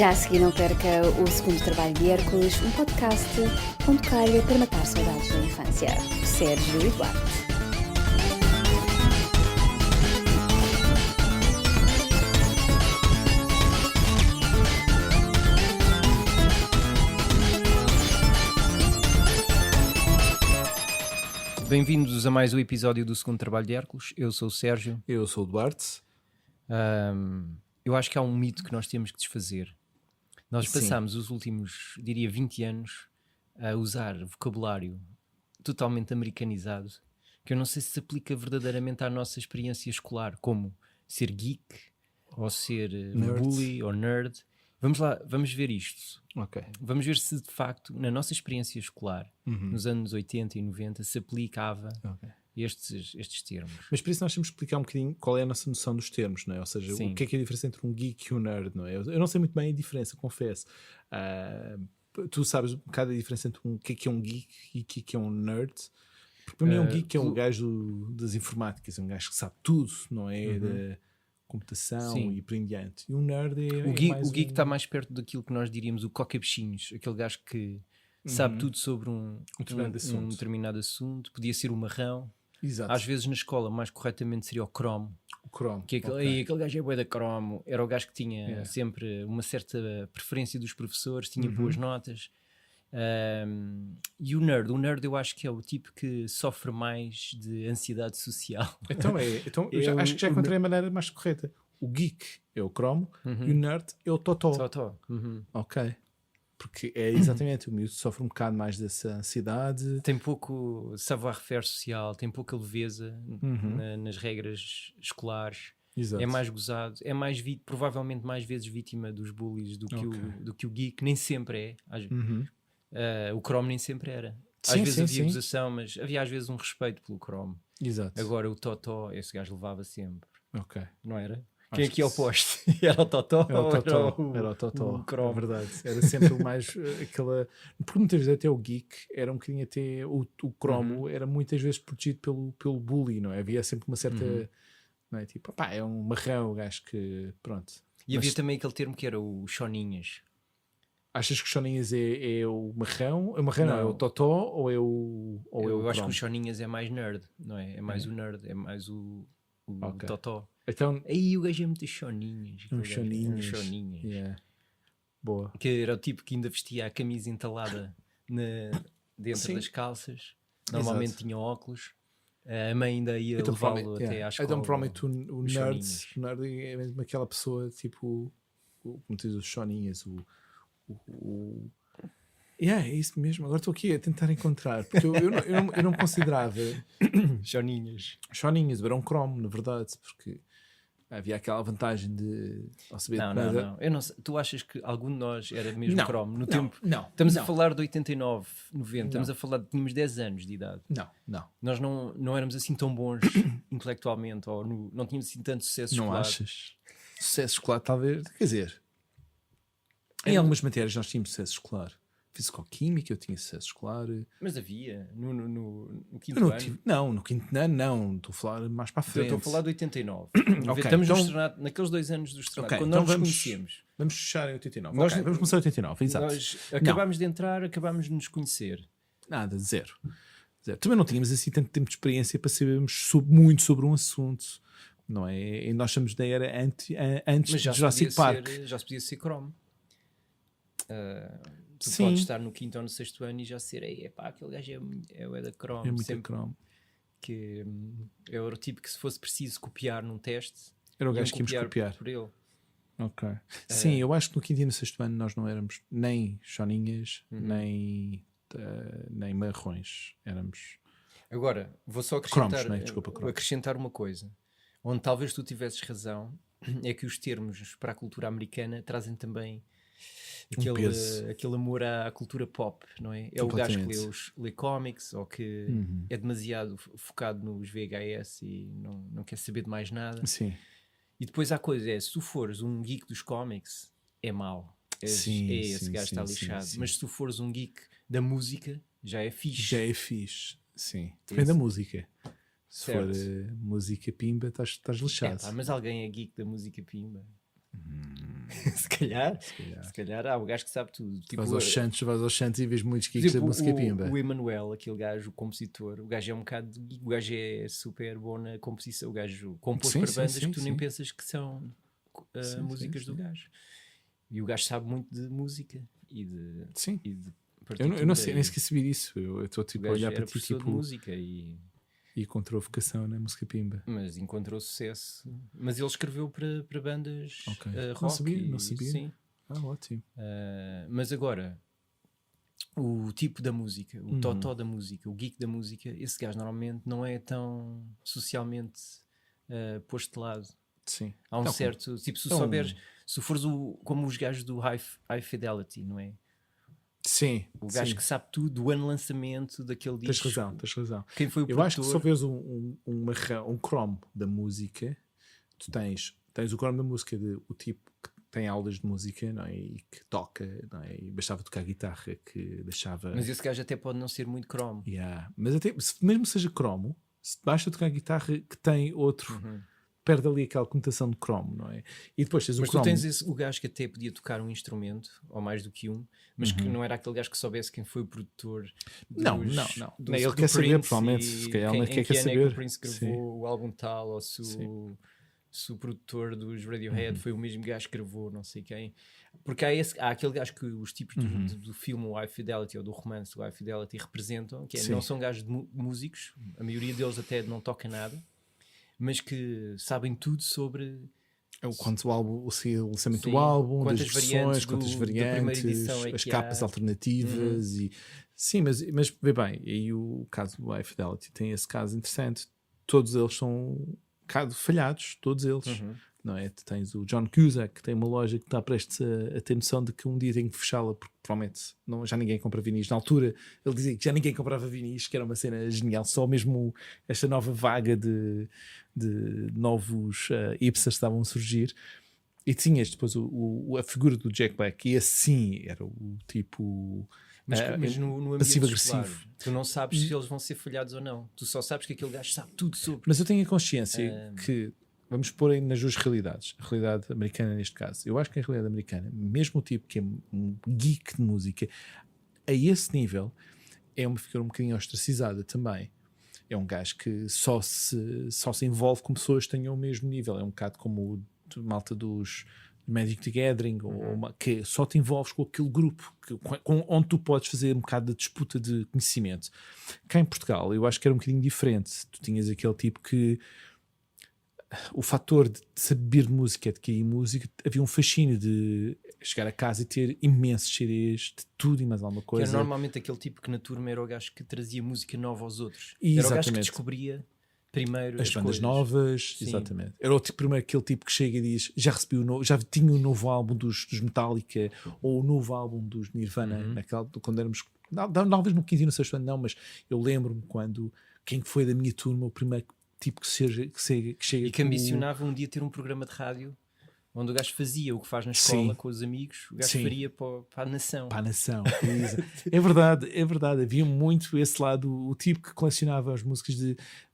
Já a seguir não perca o segundo trabalho de Hércules, um podcast onde calha para matar saudades da infância. Sérgio e Duarte. Bem-vindos a mais um episódio do segundo trabalho de Hércules. Eu sou o Sérgio. Eu sou o Duarte. Eu acho que há um mito que nós temos que desfazer. Nós passámos os últimos, diria, 20 anos a usar vocabulário totalmente americanizado, que eu não sei se aplica verdadeiramente à nossa experiência escolar, como ser geek, ou ser bully, ou nerd. Vamos lá, vamos ver isto. Ok. Vamos ver se de facto, na nossa experiência escolar, nos anos 80 e 90, se aplicava estes termos. Mas por isso nós temos que explicar um bocadinho qual é a nossa noção dos termos, não é? Ou seja, o que é a diferença entre um geek e um nerd, não é? Eu não sei muito bem a diferença, confesso. Tu sabes um bocado a diferença entre o que é um geek e o que é um nerd? Porque para mim um geek é um gajo das informáticas, é um gajo que sabe tudo, não é? Da computação e por em diante. E um nerd é o geek está mais perto daquilo que nós diríamos o coca-bichinhos, aquele gajo que sabe tudo sobre um determinado assunto. Podia ser o marrão. Exato. Às vezes na escola mais corretamente seria o cromo. O cromo. Que aquele gajo é bué da cromo. Era o gajo que tinha sempre uma certa preferência dos professores, tinha boas notas. E o nerd eu acho que é o tipo que sofre mais de ansiedade social. Então acho que já encontrei a maneira mais correta. O geek é o cromo e o nerd é o totó. Ok. Porque é exatamente, o miúdo sofre um bocado mais dessa ansiedade. Tem pouco savoir-faire social, tem pouca leveza nas regras escolares. Exato. É mais gozado, é mais provavelmente mais vezes vítima dos bullies do que o geek. Nem sempre é. O cromo nem sempre era. Às vezes havia gozação, mas havia às vezes um respeito pelo cromo. Exato. Agora o totó, esse gajo levava sempre. Ok. Não era? Quem é que é oposto? Era o totó? Era o totó. É verdade. Era sempre o mais aquela. Porque muitas vezes até o geek era um bocadinho até. O cromo era muitas vezes protegido pelo bully, não é? Havia sempre uma certa. Não é? Tipo, pá, é um marrão, o gajo que. Pronto. E havia também aquele termo que era o choninhas. Achas que o choninhas é o marrão? O marrão não, é o totó ou é o. Eu acho que o choninhas é mais nerd, não é? É mais o nerd, é mais o totó. Então, aí o gajo é muito choninhas. Choninhas. Yeah. Boa. Que era o tipo que ainda vestia a camisa entalada dentro das calças. Normalmente tinha óculos. A mãe ainda ia levá-lo até à escola. Então provavelmente o nerd é mesmo aquela pessoa tipo, como diz, os choninhas, é isso mesmo. Agora estou aqui a tentar encontrar, porque eu não considerava choninhas, era um cromo, na verdade, porque havia aquela vantagem de saber não. Eu não sei. Tu achas que algum de nós era mesmo cromo no tempo? Não. Estamos a falar de 89, 90, estamos a falar de tínhamos 10 anos de idade. Não. Nós não éramos assim tão bons intelectualmente, ou não tínhamos assim tanto sucesso escolar. Não achas? Sucesso escolar, talvez, quer dizer, em algumas matérias nós tínhamos sucesso escolar. Físico-química, eu tinha sucesso escolar. Mas havia no quinto ano? No quinto ano não. Estou a falar mais para a frente. Eu estou a falar de 89. Okay, estamos no estrenado, naqueles 2 anos do estrenado, quando nós nos conhecemos. Vamos fechar em 89. Vamos começar em 89, exato. Nós acabámos de entrar, acabámos de nos conhecer. Nada, zero. Também não tínhamos assim tanto tempo de experiência para sabermos muito sobre um assunto. Não é? E nós estamos da era antes de Jurassic Park. Já se podia ser cromo. Tu podes estar no quinto ou no sexto ano e já ser aquele gajo é da cromo. É muito cromo. Que era o tipo que, se fosse preciso copiar num teste, era o gajo que íamos copiar por ele. Ok. Sim, eu acho que no quinto e no sexto ano nós não éramos nem choninhas, nem marrões. Éramos. Agora, vou só acrescentar, cromos. Acrescentar uma coisa, onde talvez tu tivesses razão, é que os termos para a cultura americana trazem também aquele amor à cultura pop, não é? É o gajo que lê cómics ou que é demasiado focado nos VHS e não quer saber de mais nada. Sim. E depois há coisa, se tu fores um geek dos cómics, é mau. Esse gajo está lixado. Sim. Mas se tu fores um geek da música, já é fixe. Sim. Depende da música. Se for música pimba, estás lixado. Mas alguém é geek da música pimba? Se calhar há o gajo que sabe tudo. Tipo, Vais aos Santos e vês muitos geeks da música pimba. O Emanuel, aquele gajo, o compositor, o gajo é um bocado. O gajo é super bom na composição. O gajo compôs para bandas que tu nem pensas que são músicas do gajo. E o gajo sabe muito de música e de. Sim. E de eu não sei, nem sequer sabia disso. Eu estou tipo a olhar para ti tipo. De música e encontrou vocação na música pimba. Mas encontrou sucesso. Mas ele escreveu para bandas rock. Não sabia. Sim. Ótimo. Mas agora, o tipo da música, o totó da música, o geek da música, esse gajo normalmente não é tão socialmente posto de lado. Sim. Há um certo. Tipo, se souberes, se fores como os gajos do High Fidelity, não é? Sim. O gajo que sabe tudo do ano de lançamento daquele disco. Tens razão. Quem foi o produtor? Eu acho que se houveres um cromo da música, tu tens o cromo da música de o tipo que tem aulas de música, não é? E que toca, não é? E bastava tocar guitarra, que deixava. Mas esse gajo até pode não ser muito cromo. Mas até, mesmo seja cromo, se basta tocar guitarra que tem outro. Perde ali aquela conotação de cromo, não é? E depois tens o cromo. Mas tu tens o gajo que até podia tocar um instrumento, ou mais do que um, mas que não era aquele gajo que soubesse quem foi o produtor. Não. Ele quer saber, provavelmente. Se calhar ele quer saber. É que o Prince gravou o álbum tal, ou se o produtor dos Radiohead foi o mesmo gajo que gravou, não sei quem. Porque há aquele gajo que os tipos do filme o High Fidelity ou do romance do High Fidelity representam, que não são gajos de músicos, a maioria deles até não toca nada, mas que sabem tudo sobre quanto o lançamento do álbum, das versões, quantas variantes, as capas alternativas e mas vê bem, e o caso do High Fidelity tem esse caso interessante. Todos eles são um bocado falhados, todos eles. Não é? Tu tens o John Cusack, que tem uma loja que está prestes a ter noção de que um dia tem que fechá-la, porque provavelmente já ninguém compra vinis. Na altura ele dizia que já ninguém comprava vinis, que era uma cena genial, só mesmo esta nova vaga de novos hipsters estavam a surgir. E tinhas depois a figura do Jack Black, e assim era o tipo mas no passivo-agressivo. Tu não sabes se eles vão ser falhados ou não. Tu só sabes que aquele gajo sabe tudo sobre. Mas eu tenho a consciência que vamos pôr aí nas duas realidades. A realidade americana neste caso. Eu acho que a realidade americana, mesmo o tipo que é um geek de música, a esse nível, é uma figura um bocadinho ostracizada também. É um gajo que só se envolve com pessoas que tenham o mesmo nível. É um bocado como o malta dos Magic the Gathering, que só te envolves com aquele grupo onde tu podes fazer um bocado de disputa de conhecimento. Cá em Portugal, eu acho que era um bocadinho diferente. Tu tinhas aquele tipo que o fator de saber de música, de cair música, havia um fascínio de chegar a casa e ter imensos CDs de tudo e mais alguma coisa. Que era normalmente aquele tipo que na turma era o gajo que trazia música nova aos outros. Exatamente. Era o gajo que descobria primeiro as bandas coisas novas. Sim. Exatamente. Era primeiro aquele tipo que chega e diz já tinha o novo álbum dos Metallica ou o novo álbum dos Nirvana, quando éramos, talvez no 15 e no 6º ano não, mas eu lembro-me quando quem foi da minha turma, o primeiro tipo que chega e que ambicionava um dia ter um programa de rádio onde o gajo fazia o que faz na escola com os amigos, o gajo faria para a nação. Para a nação, é verdade, havia muito esse lado, o tipo que colecionava as músicas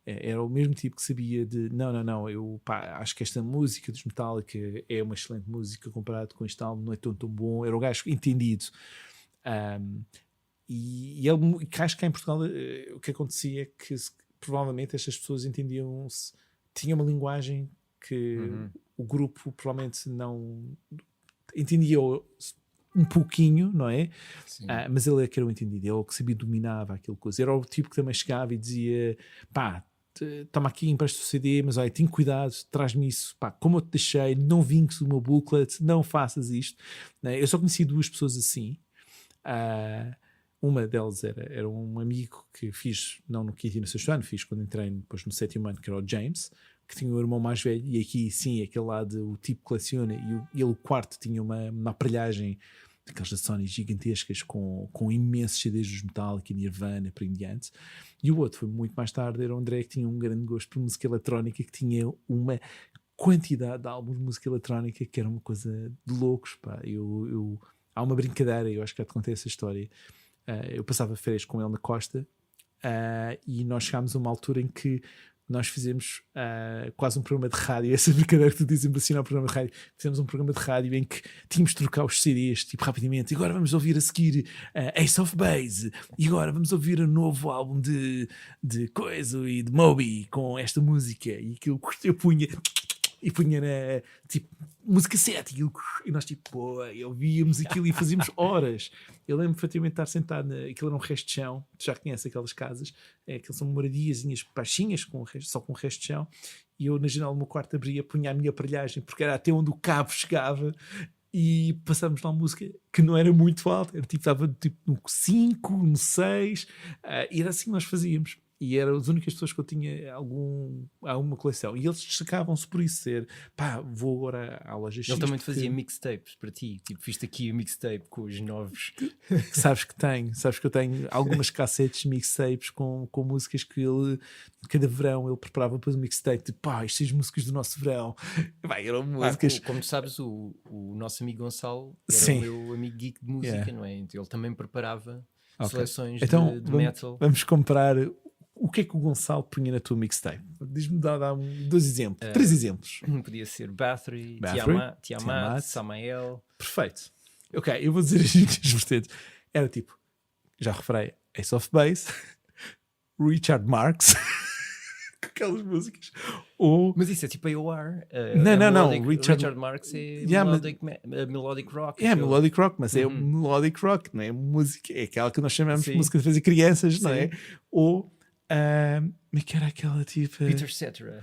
era o mesmo tipo que sabia de não, eu acho que esta música dos Metallica é uma excelente música comparado com este álbum, não é tão bom, era o gajo entendido. E acho que cá em Portugal o que acontecia é que provavelmente estas pessoas tinham uma linguagem que o grupo provavelmente não entendia um pouquinho, não é? Mas ele é que era o entendido, ele que sabia, dominava aquilo coisa. Era o tipo que também chegava e dizia toma aqui, empresta o CD, mas olha, tenha cuidado, traz-me isso, como eu te deixei, não vinques o meu booklet, não faças isto. Eu só conheci duas pessoas assim. Uma delas era um amigo que fiz, não no 5º e no 6º ano, fiz quando entrei depois no 7º ano, que era o James, que tinha um irmão mais velho, e aqui sim, aquele lado, o tipo que coleciona, e ele o quarto tinha uma aparelhagem daquelas da Sony gigantescas com imensos CDs dos Metallica e Nirvana para em diante. E o outro foi muito mais tarde, era o André, que tinha um grande gosto por música eletrónica, que tinha uma quantidade de álbuns de música eletrónica que era uma coisa de loucos. Há uma brincadeira, eu acho que já te contei essa história. Eu passava férias com ele na costa e nós chegámos a uma altura em que nós fizemos quase um programa de rádio. Essa brincadeira que tu dizes, impressionar o programa de rádio. Fizemos um programa de rádio em que tínhamos de trocar os CDs, tipo, rapidamente. E agora vamos ouvir a seguir Ace of Base. E agora vamos ouvir o novo álbum de Coisa e de Moby com esta música. E aquilo eu punha na, tipo, música 7 e nós tipo, pô, ouvíamos aquilo e fazíamos horas. Eu lembro perfeitamente de estar sentado aquilo era um resto de chão. Tu já conheces aquelas casas, aquilo são moradiazinhas baixinhas só com resto de chão, e eu na janela do meu quarto abria, punha a minha aparelhagem porque era até onde o cabo chegava, e passámos lá música que não era muito alta, era tipo, estava tipo no 5, no 6, e era assim que nós fazíamos. E eram as únicas pessoas que eu tinha alguma coleção. E eles destacavam-se por isso ser, pá, vou agora à loja X. Ele também te fazia mixtapes para ti. Tipo, viste aqui o mixtape com os novos. Sabes que eu tenho algumas cassetes mixtapes com músicas que ele, cada verão, ele preparava depois um mixtape. Tipo, pá, estas são as músicas do nosso verão. Vai, eram músicas. Como tu sabes, o nosso amigo Gonçalo era Sim. o meu amigo geek de música, não é? Então, ele também preparava seleções então, de metal. Vamos comprar. O que é que o Gonçalo punha na tua mixtape? Diz-me, dá 2 exemplos. 3 exemplos. Podia ser Bathory, Tiamat, Samael. Perfeito. Ok, eu vou dizer as minhas vertentes. Era tipo, já referei, Ace of Base, Richard Marx, com aquelas músicas. Mas isso é tipo AOR. Não. Richard Marx é melodic rock. É melodic rock, mas é melodic rock, não é música. É aquela que nós chamamos de música de fazer crianças, não é? Ou que era aquela tipo Peter Cetera.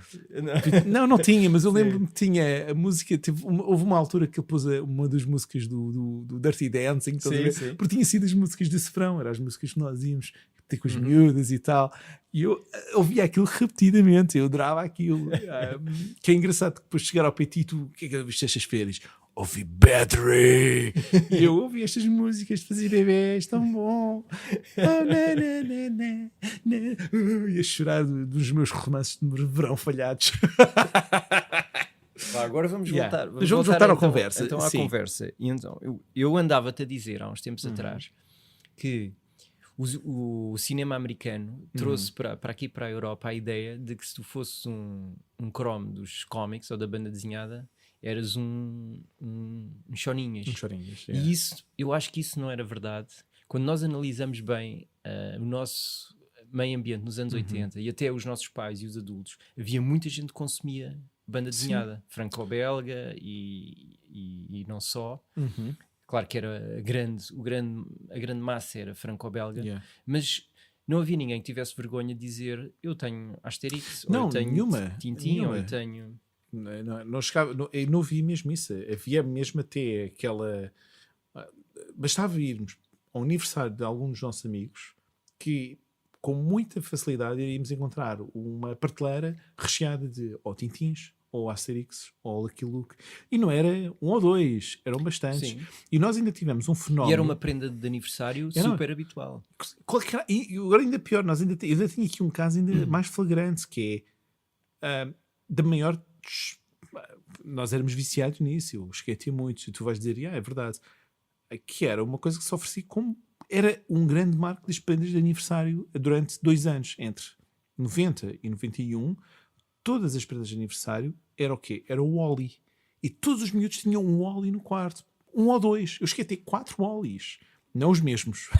Não tinha, mas eu lembro-me que tinha a música, houve uma altura que ele pôs uma das músicas do Dirty Dancing, porque tinha sido as músicas desse verão, eram as músicas que nós íamos ter com as miúdas e tal, e eu ouvia aquilo repetidamente, eu adorava aquilo. Que é engraçado que depois de chegar ao Petito, o que é que viste estas férias? Ouvi Battery! E eu ouvi estas músicas de fazer bebês, tão bom! Ia chorar dos meus romances de verão falhados. Agora vamos voltar. Vamos voltar à conversa. Então, à conversa. E então, eu andava-te a dizer há uns tempos atrás que o cinema americano trouxe para aqui, para a Europa, a ideia de que se tu fosses um cromo dos cómics ou da banda desenhada, eras um choninhas. E isso, eu acho que isso não era verdade. Quando nós analisamos bem o nosso meio ambiente nos anos 80 e até os nossos pais e os adultos, havia muita gente que consumia banda desenhada, franco-belga e não só. Claro que era a grande massa era franco-belga, mas não havia ninguém que tivesse vergonha de dizer eu tenho Asterix, ou eu tenho Tintin, ou eu tenho... Eu não vi mesmo isso. Havia mesmo até aquela... Bastava irmos ao aniversário de alguns dos nossos amigos que com muita facilidade iríamos encontrar uma prateleira recheada de ou Tintins, ou Asterix, ou Lucky Luke. E não era 1 ou 2, eram bastantes. Sim. E nós ainda tivemos um fenómeno... E era uma prenda de aniversário super habitual. E agora ainda pior, eu ainda tinha aqui um caso ainda mais flagrante, que é da maior... Nós éramos viciados nisso, eu cheguei a ter muitos, e tu vais dizer, é verdade. Que era uma coisa que se oferecia como... Era um grande marco das prendas de aniversário durante 2 anos, entre 90 e 91. Todas as prendas de aniversário era o quê? Era o Wall-E. E todos os miúdos tinham um Wall-E no quarto. 1 ou 2. Eu cheguei a ter 4 Wall-Es. Não os mesmos.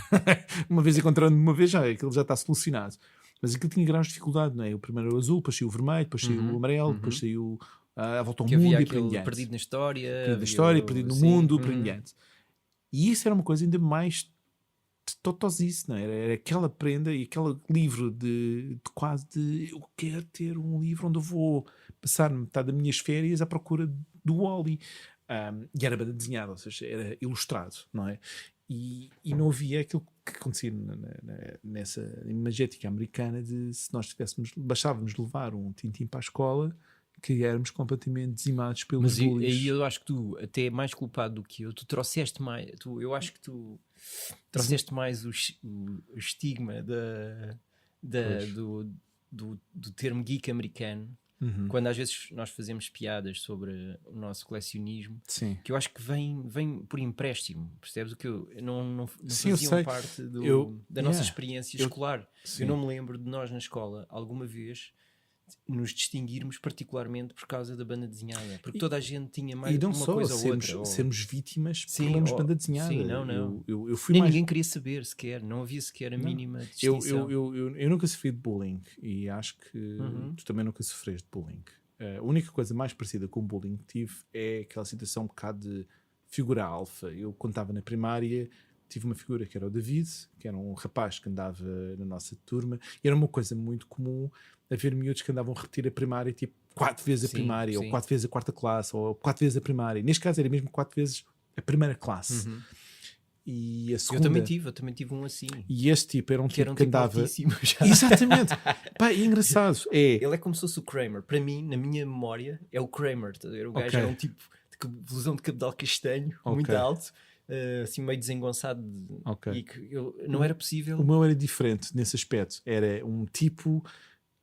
Uma vez encontrando uma vez, aquilo já está solucionado. Mas aquilo tinha graus de dificuldade, não é? O primeiro era o azul, depois saiu o vermelho, depois saiu o amarelo, depois saiu a volta ao mundo e por em diante. Perdido na história. Perdido no mundo, por em diante. E isso era uma coisa ainda mais totosice, não é? Era aquela prenda e aquele livro de quase de eu quero ter um livro onde eu vou passar metade das minhas férias à procura do Wall-E. E era banda desenhada, ou seja, era ilustrado, não é? E não havia aquilo que acontecia nessa imagética americana de se nós bastávamos levar um Tintin para a escola que éramos completamente dizimados pelos bullies. Aí eu acho que tu, até mais culpado do que eu, tu trouxeste mais, eu acho que tu trouxeste mais o estigma do termo geek americano, quando às vezes nós fazemos piadas sobre o nosso colecionismo. Sim. Que eu acho que vem por empréstimo, percebes? O que eu não Sim, faziam parte da nossa experiência escolar. Sim. Eu não me lembro de nós na escola alguma vez nos distinguirmos particularmente por causa da banda desenhada, porque toda a gente tinha mais e não uma só coisa ou sermos, outra. sermos vítimas por Sim, lermos banda desenhada. sim, não. Eu fui Nem mais... ninguém queria saber sequer, não havia sequer a mínima distinção. Eu nunca sofri de bullying e acho que tu também nunca sofreste de bullying. A única coisa mais parecida com o bullying que tive é aquela situação um bocado de figura alfa. Eu, quando estava na primária, tive uma figura que era o David, que era um rapaz que andava na nossa turma, e era uma coisa muito comum haver miúdos que andavam a repetir a primária, tipo 4 vezes a primária, ou 4 vezes a quarta classe, ou 4 vezes a primária. Neste caso era mesmo 4 vezes a primeira classe. E a segunda... Eu também tive um assim. E este tipo era um tipo que andava... já. Exatamente. Pá, é engraçado. Ele é como se fosse o Kramer. Para mim, na minha memória, é o Kramer. O gajo era um tipo de blusão de cabedal castanho, muito alto, assim meio desengonçado. E que não era possível. O meu era diferente nesse aspecto. Era um tipo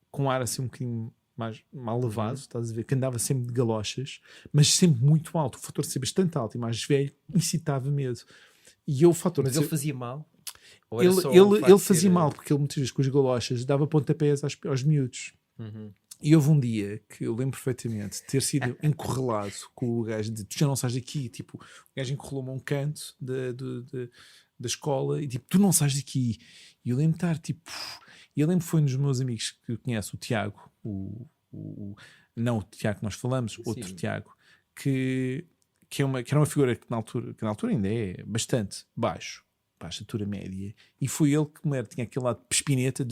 com ar assim um bocadinho mais mal levado, estás a ver? Que andava sempre de galochas, mas sempre muito alto. O fator de ser bastante alto e mais velho incitava medo. E o fator Mas de ele ser... fazia mal? Ele fazia mal, porque ele muitas vezes com as galochas dava pontapés aos miúdos. E houve um dia que eu lembro perfeitamente de ter sido encurralado com o gajo de tu já não sais daqui, tipo, o gajo encurralou-me a um canto da escola e tipo, tu não sais daqui. E eu lembro de estar tipo, e eu lembro que foi um dos meus amigos que eu conheço, o Tiago, não o Tiago que nós falamos, outro Tiago, que era uma figura que na altura ainda é bastante baixo, para a estatura média, e foi ele que tinha aquele lado de pespineta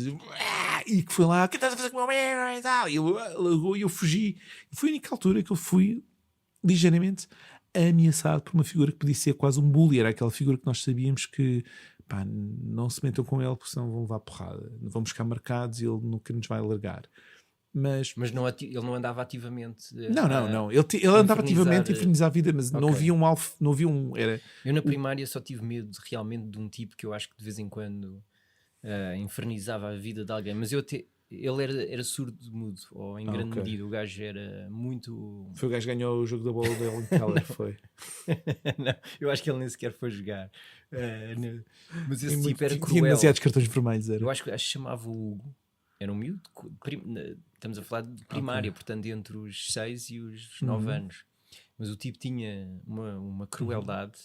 e que foi lá, o que estás a fazer com o meu amigo e tal, e ele largou e eu fugi. E foi a única altura que eu fui ligeiramente ameaçado por uma figura que podia ser quase um bully. Era aquela figura que nós sabíamos que pá, não se metam com ele porque senão vão levar porrada, vão buscar marcados e ele nunca nos vai largar. Mas não, ele não andava ativamente. Não. Ele andava ativamente a infernizar a vida, mas não havia um alvo. Não havia um. Eu na primária só tive medo realmente de um tipo que eu acho que de vez em quando infernizava a vida de alguém, mas ele era surdo de mudo, ou em grande medida. O gajo era muito. Foi o gajo que ganhou o jogo da bola dele em Keller, foi. Não, eu acho que ele nem sequer foi jogar. Mas esse tipo era cruel. Tinha demasiados cartões vermelhos. Eu acho que chamava o Hugo. Era um miúdo. Estamos a falar de primária, portanto, entre os 6 e os 9 anos. Mas o tipo tinha uma crueldade,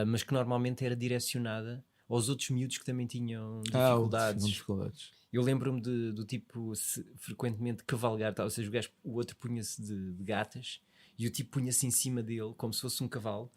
mas que normalmente era direcionada aos outros miúdos que também tinham dificuldades. Eu lembro-me do tipo frequentemente cavalgar, ou seja, o outro punha-se de gatas e o tipo punha-se em cima dele como se fosse um cavalo.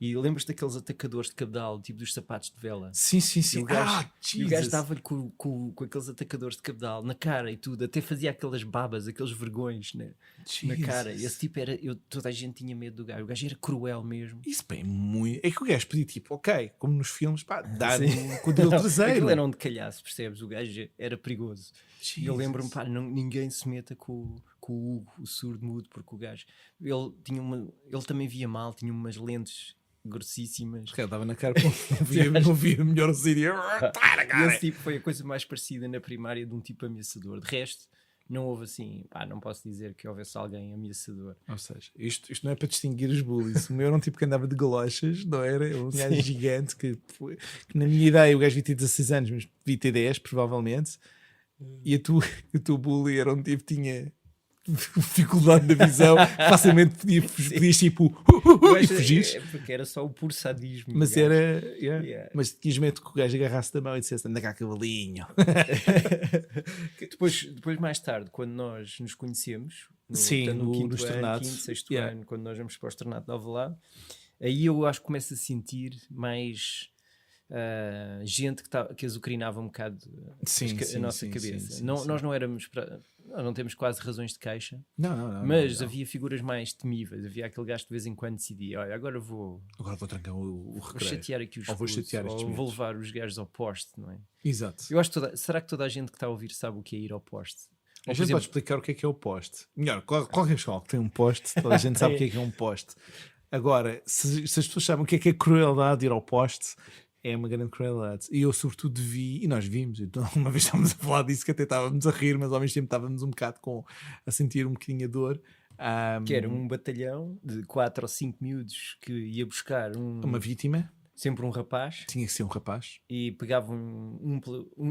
E lembras daqueles atacadores de cabedal, tipo dos sapatos de vela? Sim. E o gajo dava-lhe com aqueles atacadores de cabedal na cara e tudo, até fazia aquelas babas, aqueles vergões na cara. Esse tipo era, toda a gente tinha medo do gajo. O gajo era cruel mesmo. Isso bem, muito. É que o gajo podia, tipo, ok, como nos filmes, pá, dar um codilo traseiro. Aquilo era um decalhaço, percebes? O gajo era perigoso. E eu lembro-me, pá, ninguém se meta com o Hugo, o surdo mudo, porque o gajo, ele também via mal, tinha umas lentes grossíssimas. Ele estava na cara, não via melhor o sírio. E esse tipo foi a coisa mais parecida na primária de um tipo ameaçador. De resto, não houve assim, não posso dizer que houvesse alguém ameaçador. Ou seja, isto não é para distinguir os bullies. O meu era um tipo que andava de galochas, não era? Um gajo gigante que na minha ideia o gajo devia ter 16 anos, mas devia ter 10 provavelmente. E o teu bully era um tipo que tinha dificuldade na visão, facilmente podias tipo e fugires. Porque era só o puro sadismo. Mas era mas tinhas medo que o gajo agarrasse da mão e dissesse anda cá cavalinho. depois mais tarde, quando nós nos conhecemos no quinto, sexto ano, quando nós vamos para o Externato de Alvalade, aí eu acho que começo a sentir mais gente que azucrinava um bocado a nossa cabeça. Nós não éramos nós não temos quase razões de queixa, mas havia figuras mais temíveis. Havia aquele gajo que de vez em quando decidia: olha, agora vou trancar o recreio, vou chatear aqui os cursos, ou vou levar os gajos ao poste, não é? Exato. Eu acho será que toda a gente que está a ouvir sabe o que é ir ao poste? A gente pode explicar o que é o poste. Melhor, qualquer escola que tem um poste, toda a gente sabe o que é um poste. Agora, se as pessoas sabem o que é crueldade de ir ao poste, é uma grande crueldade. E eu sobretudo vi, e nós vimos, então, uma vez estávamos a falar disso que até estávamos a rir, mas ao mesmo tempo estávamos um bocado a sentir um bocadinho a dor. Que era um batalhão de 4 ou 5 miúdos que ia buscar uma vítima. sempre um rapaz. Tinha que ser um rapaz. E pegavam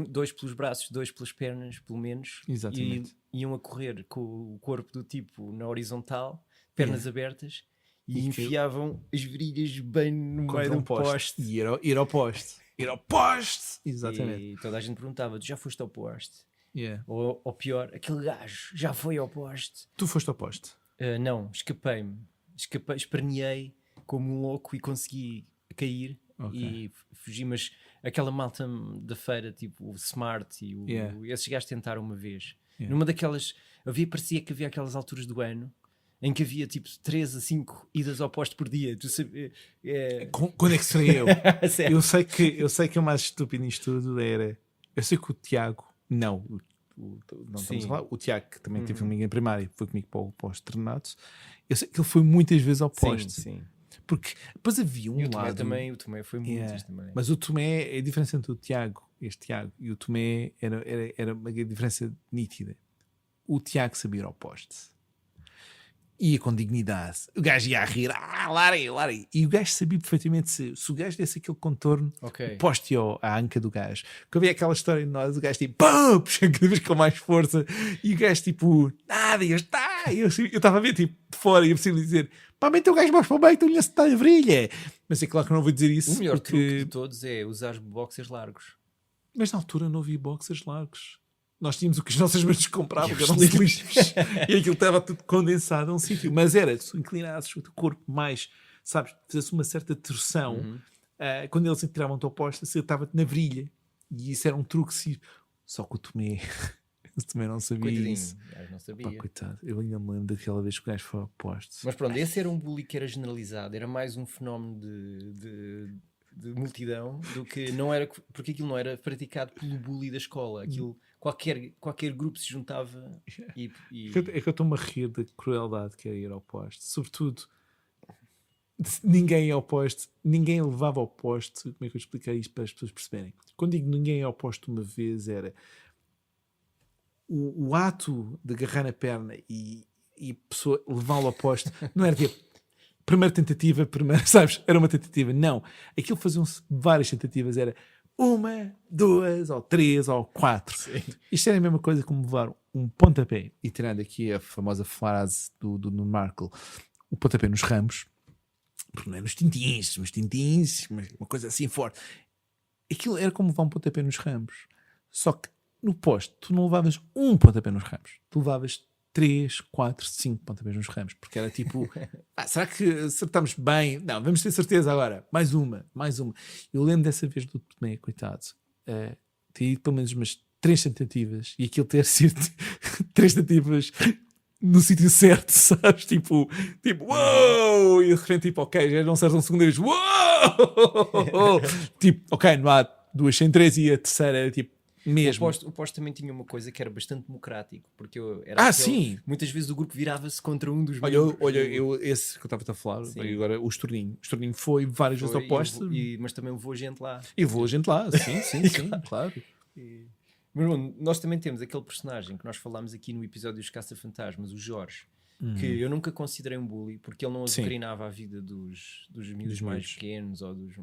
dois pelos braços, dois pelas pernas, pelo menos. Exatamente. E iam a correr com o corpo do tipo na horizontal, pernas abertas, e enfiavam as virilhas bem no meio do poste. E ir ao poste. Ir ao poste! Exatamente. E toda a gente perguntava: tu já foste ao poste? Yeah. Ou pior, aquele gajo já foi ao poste. Tu foste ao poste? Não, escapei-me. Esperneei como um louco e consegui cair e fugi. Mas aquela malta da feira, tipo o Smart e esses gajos tentaram uma vez. Numa daquelas, parecia que havia aquelas alturas do ano em que havia tipo 3 a 5 idas ao poste por dia. Tu sabes, Quando é que serei eu? eu sei que o mais estúpido nisto tudo era. Eu sei que o Tiago, não estamos a falar, o Tiago, que também teve comigo em primária, foi comigo para os treinados. Eu sei que ele foi muitas vezes ao poste. Sim. Porque depois havia um lado. O Tomé foi muitas também. Mas o Tomé, a diferença entre este Tiago e o Tomé era uma diferença nítida. O Tiago sabia ir ao poste. Ia com dignidade. O gajo ia a rir. Lari. E o gajo sabia perfeitamente se o gajo desse aquele contorno, o poste à anca do gajo. Que havia aquela história de nós, o gajo tipo, pum, puxando cada vez com mais força. E o gajo tipo, nada, e eu estava a ver tipo de fora e eu preciso dizer, pá, mete o gajo mais para o meio, então-lhe está a brilha. Mas é claro que eu não vou dizer isso. O melhor truque de todos é usar boxers largos. Mas na altura não havia boxers largos. Nós tínhamos o que as nossas mães compravam, que eram slips, e aquilo estava tudo condensado a um sítio. Mas era, se inclinasses o teu corpo mais, sabes, fizesse uma certa torção, quando eles tiravam-te ao poste, você estava-te na virilha. E isso era um truque. Só que o Tomé não sabia isso. Não sabia. Pá, coitado, eu ainda me lembro daquela vez que o gajo foi ao poste. Mas pronto, esse era um bullying que era generalizado, era mais um fenómeno de multidão do que não era, porque aquilo não era praticado pelo bully da escola. Aquilo, qualquer grupo se juntava e... É que eu estou-me a rir da crueldade que era ir ao poste. Sobretudo, ninguém ia ao poste, ninguém levava ao poste. Como é que eu explicar isto para as pessoas perceberem? Quando digo ninguém ia ao poste uma vez, era o ato de agarrar na perna e a pessoa levá-lo ao poste, não era tipo primeira tentativa, sabes? Era uma tentativa. Não. Aquilo faziam-se várias tentativas. Era 1, 2, ou 3, ou 4. Sim. Isto era a mesma coisa como levar um pontapé. E tirando aqui a famosa frase do Markle, o pontapé nos ramos, porque não é nos tintins, mas uma coisa assim forte. Aquilo era como levar um pontapé nos ramos. Só que no poste, tu não levavas um pontapé nos ramos. Tu levavas 3, 4, 5 pontapés nos ramos, porque era tipo, será que acertamos bem? Não, vamos ter certeza agora. Mais uma. Eu lembro dessa vez do Tomé, coitado, ter ido pelo menos umas 3 tentativas e aquilo ter sido 3 tentativas no sítio certo, sabes? Tipo, uou! E de repente, tipo, ok, já não acertam a segunda vez, uou! Tipo, ok, não há 2 sem 3 e a terceira era tipo, mesmo. O poste também tinha uma coisa que era bastante democrático, porque era sim. Muitas vezes o grupo virava-se contra um dos Olha, esse que eu estava a falar, agora o Estorninho. O Estorninho foi várias vezes ao poste. Mas também levou gente lá. E levou gente lá, sim, claro. Mas bom, nós também temos aquele personagem que nós falámos aqui no episódio dos Caça-Fantasmas, o Jorge, que eu nunca considerei um bully, porque ele não azucrinava a vida dos miúdos mais pequenos. Ou dos...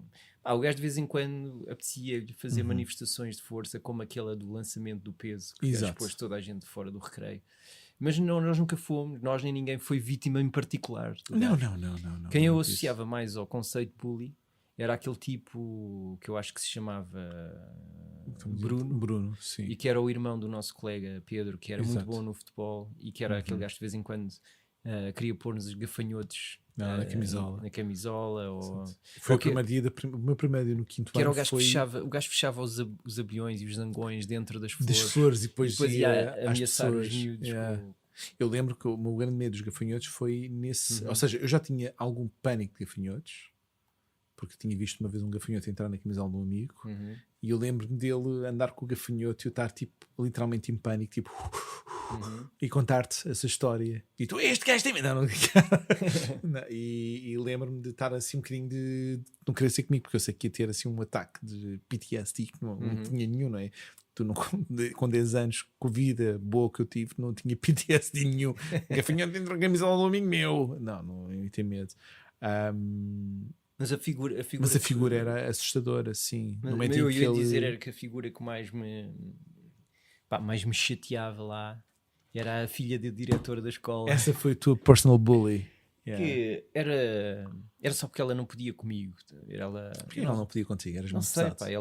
o gajo de vez em quando apetecia-lhe fazer manifestações de força, como aquela do lançamento do peso, que expôs toda a gente fora do recreio. Mas nós nunca fomos, nós nem ninguém foi vítima em particular. Não. Quem eu associava mais ao conceito de bully era aquele tipo que eu acho que se chamava Bruno, sim. E que era o irmão do nosso colega Pedro, que era muito bom no futebol e que era aquele gajo de vez em quando queria pôr-nos os gafanhotos na camisola. Foi o meu primeiro dia no quinto que ano. Era o gajo fechava os aviões e os zangões dentro das flores e depois ia ameaçar os miúdos. Eu lembro que o meu grande medo dos gafanhotos foi nesse... Ou seja, eu já tinha algum pânico de gafanhotos, porque tinha visto uma vez um gafanhoto entrar na camisola de um amigo, e eu lembro-me dele andar com o gafanhoto e eu estar tipo, literalmente em pânico, tipo, e contar-te essa história. E tu, este gajo tem medo. E lembro-me de estar assim um bocadinho de não querer ser comigo, porque eu sei que ia ter assim um ataque de PTSD que não tinha nenhum, não é? Tu não, com 10 anos, com a vida boa que eu tive, não tinha PTSD nenhum. Gafanhoto dentro da camisola do amigo meu. Não ia ter medo. Mas a figura era assustadora, sim. Mas, eu ia dizer era que a figura que mais me chateava lá era a filha do diretor da escola. Essa foi a tua personal bully. Que era só porque ela não podia comigo. Porquê ela não podia contigo? Eras não muito sei, pesado.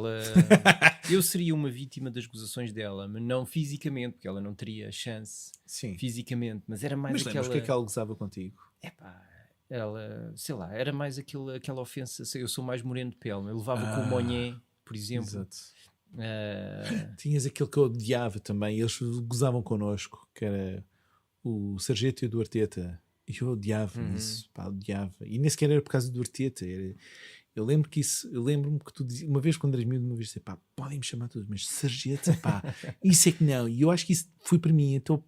pá, eu seria uma vítima das gozações dela, mas não fisicamente, porque ela não teria chance fisicamente, mas era mais aquela... Mas o que é que ela gozava contigo? Ela, sei lá, era mais aquela ofensa. Eu sou mais moreno de pele, eu levava com o Monhé, por exemplo. Exato. Tinhas aquilo que eu odiava também, eles gozavam connosco, que era o Sargento e o Duarteta. E eu odiava isso, pá, odiava. E nem sequer era por causa do Arteta. Eu lembro-me que tu dizias, uma vez quando eras miúdo, uma vez disse, pá, podem-me chamar todos, mas Sargento, pá, isso é que não. E eu acho que isso foi para mim. Então,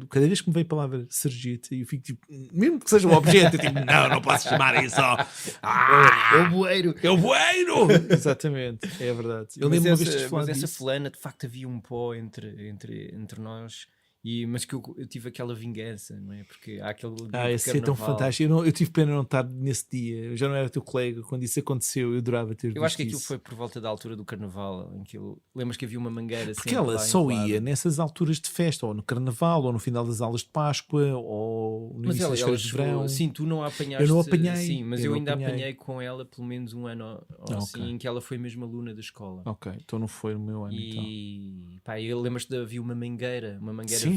cada vez que me veio a palavra Sargento, eu fico tipo, mesmo que seja um objeto, eu digo, não posso chamar isso. É o bueiro. É o bueiro! Exatamente, é verdade. Eu lembro uma vez de falar mas essa disso. fulana, de facto, havia um pó entre nós. Mas que eu tive aquela vingança, não é? Porque há aquele dia esse é tão fantástico. Eu tive pena de não estar nesse dia. Eu já não era teu colega quando isso aconteceu. Eu adorava ter visto. Eu acho que aquilo isso. foi por volta da altura do carnaval. Lembras que havia uma mangueira porque ela só ia nessas alturas de festa, ou no carnaval, ou no final das aulas de Páscoa, ou no início das férias de verão. Sim, tu não a apanhaste. Eu não apanhei. Sim, mas eu ainda apanhei com ela pelo menos um ano assim, em que ela foi mesmo aluna da escola. Ok, então não foi no meu ano. E pá, lembras-te de havia uma mangueira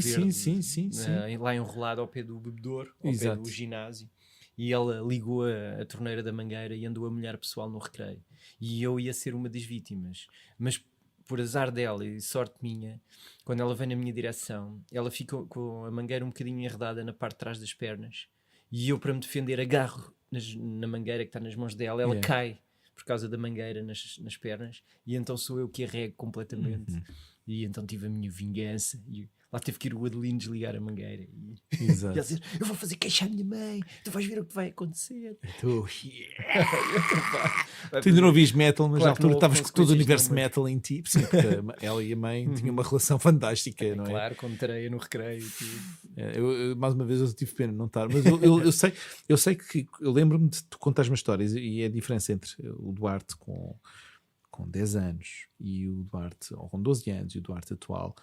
sim, verde. Sim. Lá enrolado ao pé do bebedouro, ao pé do ginásio, e ela ligou a torneira da mangueira e andou a molhar pessoal no recreio, e eu ia ser uma das vítimas, mas por azar dela e sorte minha, quando ela vem na minha direção, ela fica com a mangueira um bocadinho enredada na parte de trás das pernas, e eu, para me defender, agarro na mangueira que está nas mãos dela, ela cai por causa da mangueira nas pernas, e então sou eu que arrego completamente. E então tive a minha vingança, e lá teve que ir o Adelino desligar a mangueira e ele dizer, eu vou fazer queixar a minha mãe, tu vais ver o que vai acontecer. Tu ainda não viste metal, mas na altura estavas com todo o universo metal em ti. Sim, porque ela e a mãe tinham uma relação fantástica, não é? Claro, com tareia no recreio. Eu, mais uma vez eu tive pena de não estar, mas eu sei que eu lembro-me de tu contares-me histórias, e é a diferença entre o Duarte com 10 anos e o Duarte, ou com 12 anos, e o Duarte atual.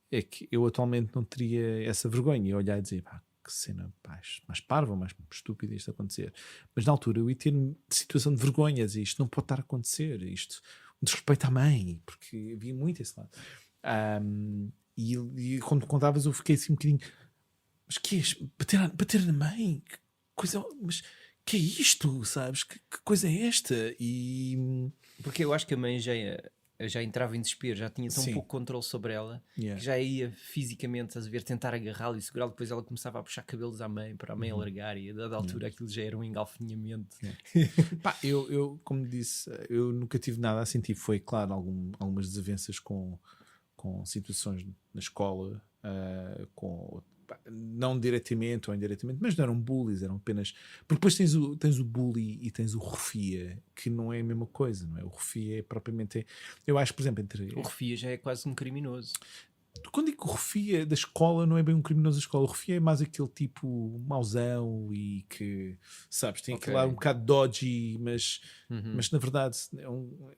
É que eu atualmente não teria essa vergonha e olhar e dizer, pá, que cena mais parva, mais estúpida isto acontecer. Mas na altura eu ia ter situação de vergonha, dizer, isto não pode estar a acontecer, isto um desrespeito à mãe, porque havia muito esse lado. E quando contavas eu fiquei assim um bocadinho, mas que é bater na mãe? Que coisa, mas que é isto, sabes? Que coisa é esta? Porque eu acho que a mãe já entrava em desespero, já tinha tão pouco controle sobre ela, que já ia fisicamente, a ver, tentar agarrá-la e segurá-la. Depois ela começava a puxar cabelos à mãe, para a mãe alargar, e a dada altura aquilo já era um engalfinhamento. Pá, eu, como disse, eu nunca tive nada a sentir. Foi, claro, algumas desavenças com situações na escola, não diretamente ou indiretamente, mas não eram bullies, eram apenas... Porque depois tens o bully e tens o rufia, que não é a mesma coisa, não é? O rufia é propriamente... Eu acho, por exemplo, o rufia já é quase um criminoso. Quando digo que o rufia da escola não é bem um criminoso da escola, o rufia é mais aquele tipo mauzão e que, sabes, tem aquele lado um bocado dodgy, mas na verdade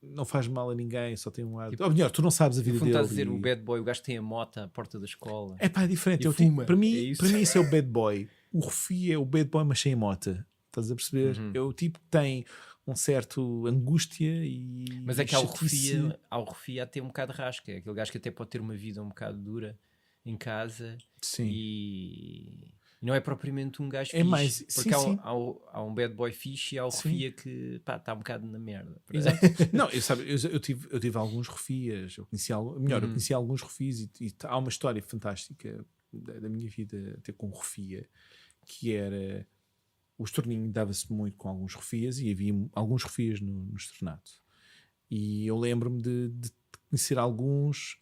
não faz mal a ninguém, só tem um lado... Ou melhor, tu não sabes a vida dele. Estás a dizer o bad boy, o gajo tem a moto à porta da escola. É pá, é diferente. Para mim isso é o bad boy. O rufia é o bad boy, mas sem mota. Estás a perceber? É o tipo que tem um certo angústia e... Mas é que há o rufia até um bocado rasca. É aquele gajo que até pode ter uma vida um bocado dura em casa. Sim. E não é propriamente um gajo fixe. Mais... Porque há um bad boy fixe e há o rufia que está um bocado na merda. Exato. Não, eu tive alguns rufias. Eu conheci alguns rufias e há uma história fantástica da minha vida até com rufia, que era... O estorninho dava-se muito com alguns rufias e havia alguns rufias no estornato. E eu lembro-me de conhecer alguns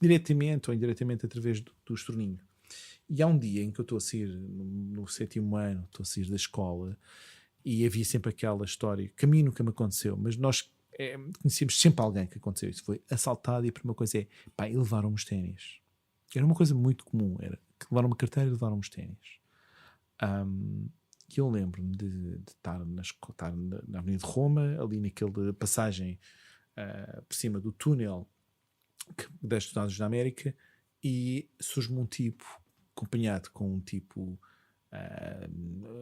diretamente ou indiretamente através do estorninho. E há um dia em que eu estou a sair, no 7º ano, estou a sair da escola, e havia sempre aquela história, que a mim nunca me aconteceu, mas nós conhecíamos sempre alguém que aconteceu isso. Foi assaltado e a primeira coisa é, pá, e levaram os ténis. Era uma coisa muito comum, era que levaram uma carteira e levaram os ténis. que eu lembro-me de estar na Avenida de Roma, ali naquela passagem por cima do túnel das Estados Unidos da América, e surge-me um tipo acompanhado com um tipo,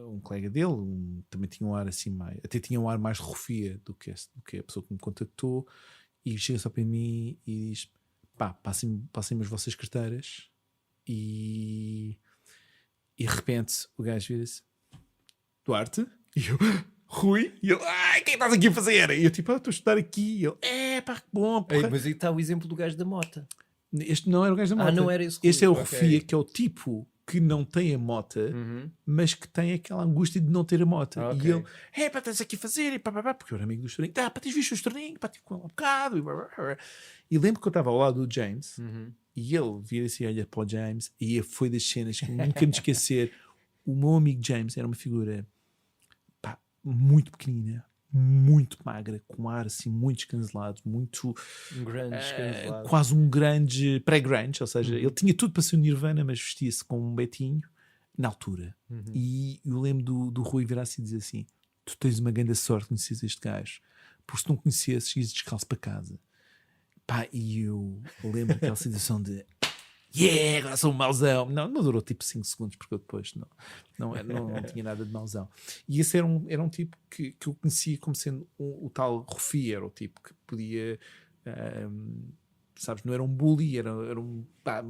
um colega dele, também tinha um ar assim até tinha um ar mais de rufia do que a pessoa que me contactou, e chega só para mim e diz: pá, passem as vossas carteiras. E de repente o gajo vira-se: Duarte? E eu: Rui? E ele: ai, o que é que estás aqui a fazer? E eu tipo: estou a estudar aqui. E ele: pá, que bom, porra. Ei, mas aí está o exemplo do gajo da mota. Este não era o gajo da mota. Não era esse. Este é o rufia, que é o tipo que não tem a mota, mas que tem aquela angústia de não ter a mota. E ele: pá, estás aqui a fazer, e pá, porque eu era amigo do Estorninho. Pá, tens visto o Estorninho? Pá, tive com ele um bocado. E lembro que eu estava ao lado do James, e ele vira assim, olha para o James, e foi das cenas que nunca me esquecer. O meu amigo James era uma figura, pá, muito pequenina, muito magra, com ar assim muito escancelado, muito grande, escancelado. Quase um grande pré-grunge, ou seja, ele tinha tudo para ser um Nirvana, mas vestia-se com um betinho na altura. E eu lembro do Rui virar-se e dizer assim: tu tens uma grande sorte de conheces este gajo, porque se não conhecesses ias descalço para casa. Pá, e eu lembro daquela sensação de agora sou um mauzão. Não durou tipo 5 segundos, porque eu depois não tinha nada de mauzão. E esse era um tipo que eu conhecia como sendo o tal rufia, era o tipo que podia, sabes, não era um bully, era um pá,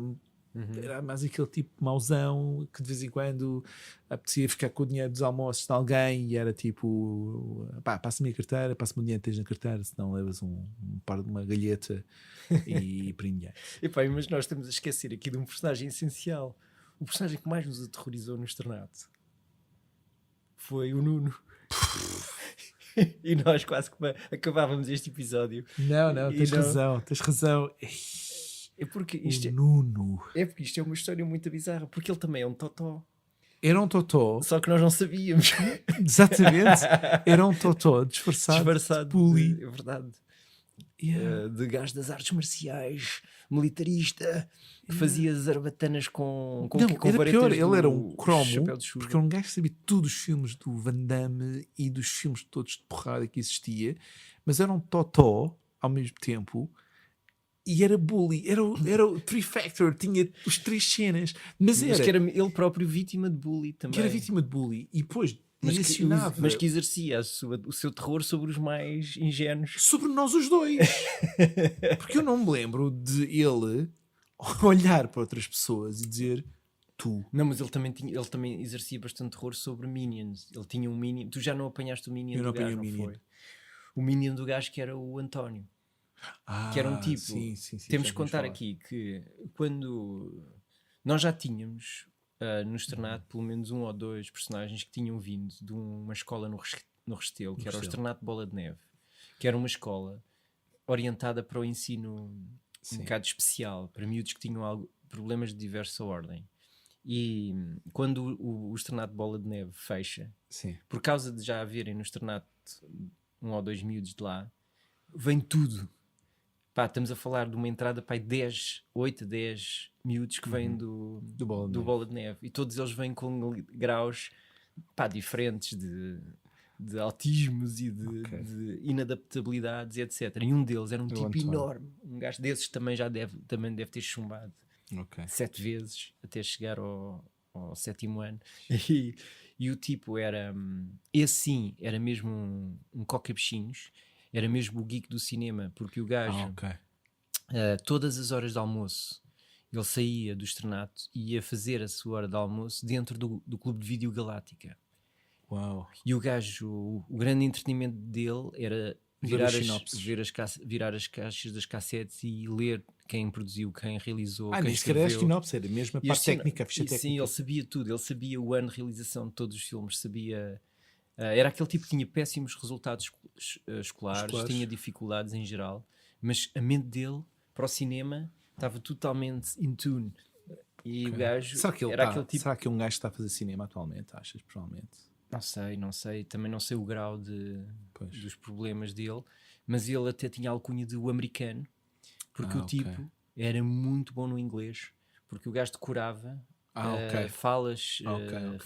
era mais aquele tipo mauzão que de vez em quando apetecia ficar com o dinheiro dos almoços de alguém, e era tipo: pá, passa-me a carteira, passa-me o dinheiro que tens na carteira, senão levas uma galheta e prende. E pá, mas nós estamos a esquecer aqui de um personagem essencial. O personagem que mais nos aterrorizou no externato foi o Nuno. E nós quase que acabávamos este episódio. Não, tens razão. É porque isto Nuno. É porque isto é uma história muito bizarra, porque ele também é um totó. Era um totó. Só que nós não sabíamos. Exatamente. Era um totó disfarçado de bully. É verdade. De gajo das artes marciais, militarista, que fazia zarbatanas com era pior, ele era um cromo, porque era um gajo que sabia todos os filmes do Van Damme e dos filmes todos de porrada que existia, mas era um totó ao mesmo tempo. E era bully, era o Three Factor, tinha os 3 cenas, mas que era ele próprio vítima de bully também. Que era vítima de bully, e depois mas que exercia o seu terror sobre os mais ingênuos. Sobre nós os dois. Porque eu não me lembro de ele olhar para outras pessoas e dizer: tu. Não, mas ele também exercia bastante terror sobre Minions. Ele tinha um Minion. Tu já não apanhaste o Minion do gajo, não foi? O Minion do gajo que era o António. Que era um tipo. Sim, temos que contar aqui que quando nós já tínhamos no externato pelo menos 1 ou 2 personagens que tinham vindo de uma escola no Restelo, que era o Externato Bola de Neve, que era uma escola orientada para o ensino um bocado especial, para miúdos que tinham problemas de diversa ordem. E quando o Externato Bola de Neve fecha, por causa de já haverem no externato 1 ou 2 miúdos de lá, vem tudo. Pá, estamos a falar de uma entrada para 8 a 10 miúdos que vêm do Bola de Neve. E todos eles vêm com graus diferentes de autismos e de inadaptabilidades, etc. E um deles era um tipo enorme. Um gajo desses também deve ter chumbado 7 vezes até chegar ao 7º ano. E o tipo era... Esse sim, era mesmo um coca-bichinhos. Era mesmo o geek do cinema, porque o gajo, todas as horas de almoço, ele saía do externato e ia fazer a sua hora de almoço dentro do Clube de Vídeo Galáctica. Uau. E o gajo, o grande entretenimento dele era virar as caixas das cassetes e ler quem produziu, quem realizou, quem nem sequer era sinopse, era mesmo a parte técnica, a ficha técnica. Sim, ele sabia tudo, ele sabia o ano de realização de todos os filmes, sabia... era aquele tipo que tinha péssimos resultados escolares, tinha dificuldades em geral, mas a mente dele para o cinema estava totalmente in tune. E o gajo era aquele tipo... Será que um gajo está a fazer cinema atualmente? Achas, provavelmente? Não sei. Também não sei o grau dos problemas dele, mas ele até tinha a alcunha de o americano, porque o tipo era muito bom no inglês, porque o gajo decorava falas,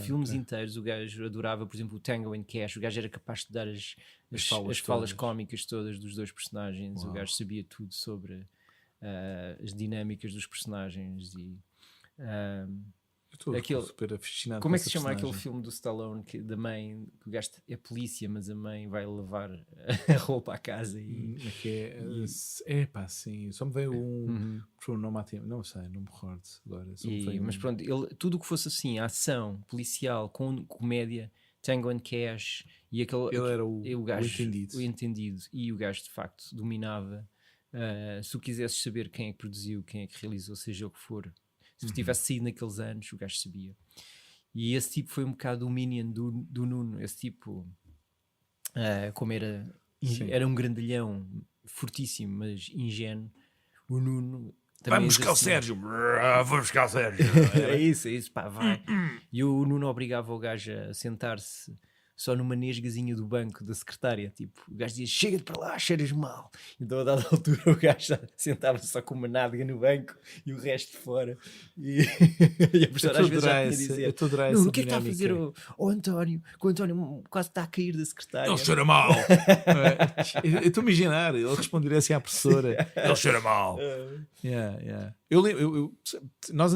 filmes inteiros. O gajo adorava, por exemplo, o Tango and Cash. O gajo era capaz de dar as falas cómicas todas dos dois personagens. O gajo sabia tudo sobre as dinâmicas dos personagens e super aficionado. Como é que se chama aquele filme do Stallone da mãe, que o gajo é polícia, mas a mãe vai levar a roupa à casa sim, só me veio não sei, não me recordo agora. Mas pronto, tudo o que fosse assim, ação, policial, com comédia, Tango and Cash e aquele, ele era o entendido, e o gajo de facto dominava. Se tu quisesses saber quem é que produziu, quem é que realizou, seja o que for, se tivesse saído naqueles anos, o gajo sabia. E esse tipo foi um bocado o minion do Nuno. Esse tipo, como era um grandalhão fortíssimo, mas ingênuo, o Nuno também. Vai buscar o Sérgio! Vou buscar o Sérgio! É isso, pá, vai. E o Nuno obrigava o gajo a sentar-se só numa nesgazinha do banco da secretária. Tipo, o gajo dizia: chega-te para lá, cheiras mal. Então a dada altura o gajo sentava-se só com uma nádega no banco e o resto de fora. E a professora às vezes já tinha a dizer: o que é que está a fazer o António? Que o António quase está a cair da secretária. Ele cheira mal. Eu estou a imaginar, ele responderia assim à professora: ele cheira mal. Nós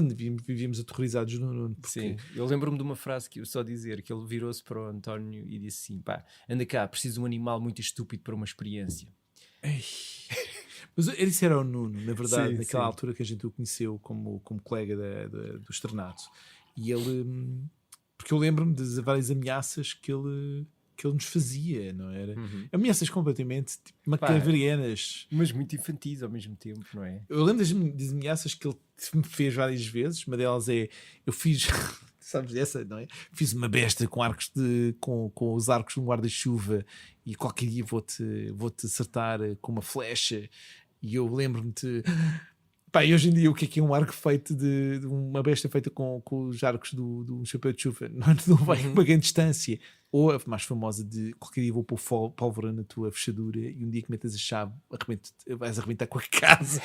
vivíamos aterrorizados no Nuno. Sim, eu lembro-me de uma frase que eu só dizer, que ele virou-se para o António e disse assim: pá, anda cá, preciso de um animal muito estúpido para uma experiência. Mas isso era o Nuno, na verdade, naquela altura que a gente o conheceu como colega do externato. E ele, porque eu lembro-me das várias ameaças que ele nos fazia, não era? Ameaças completamente macaverianas, mas muito infantis ao mesmo tempo, não é? Eu lembro das ameaças que ele me fez várias vezes. Uma delas é: eu fiz sabes essa, não é? Fiz uma besta com os arcos de um guarda-chuva e qualquer dia vou-te acertar com uma flecha. E eu lembro-me de... Pá, e hoje em dia o que é um arco feito de uma besta feita com os arcos do chapéu de chuva? Não vai uma grande distância. Ou a mais famosa de: qualquer dia vou pôr pólvora na tua fechadura e um dia que metas a chave vais arrebentar com a casa.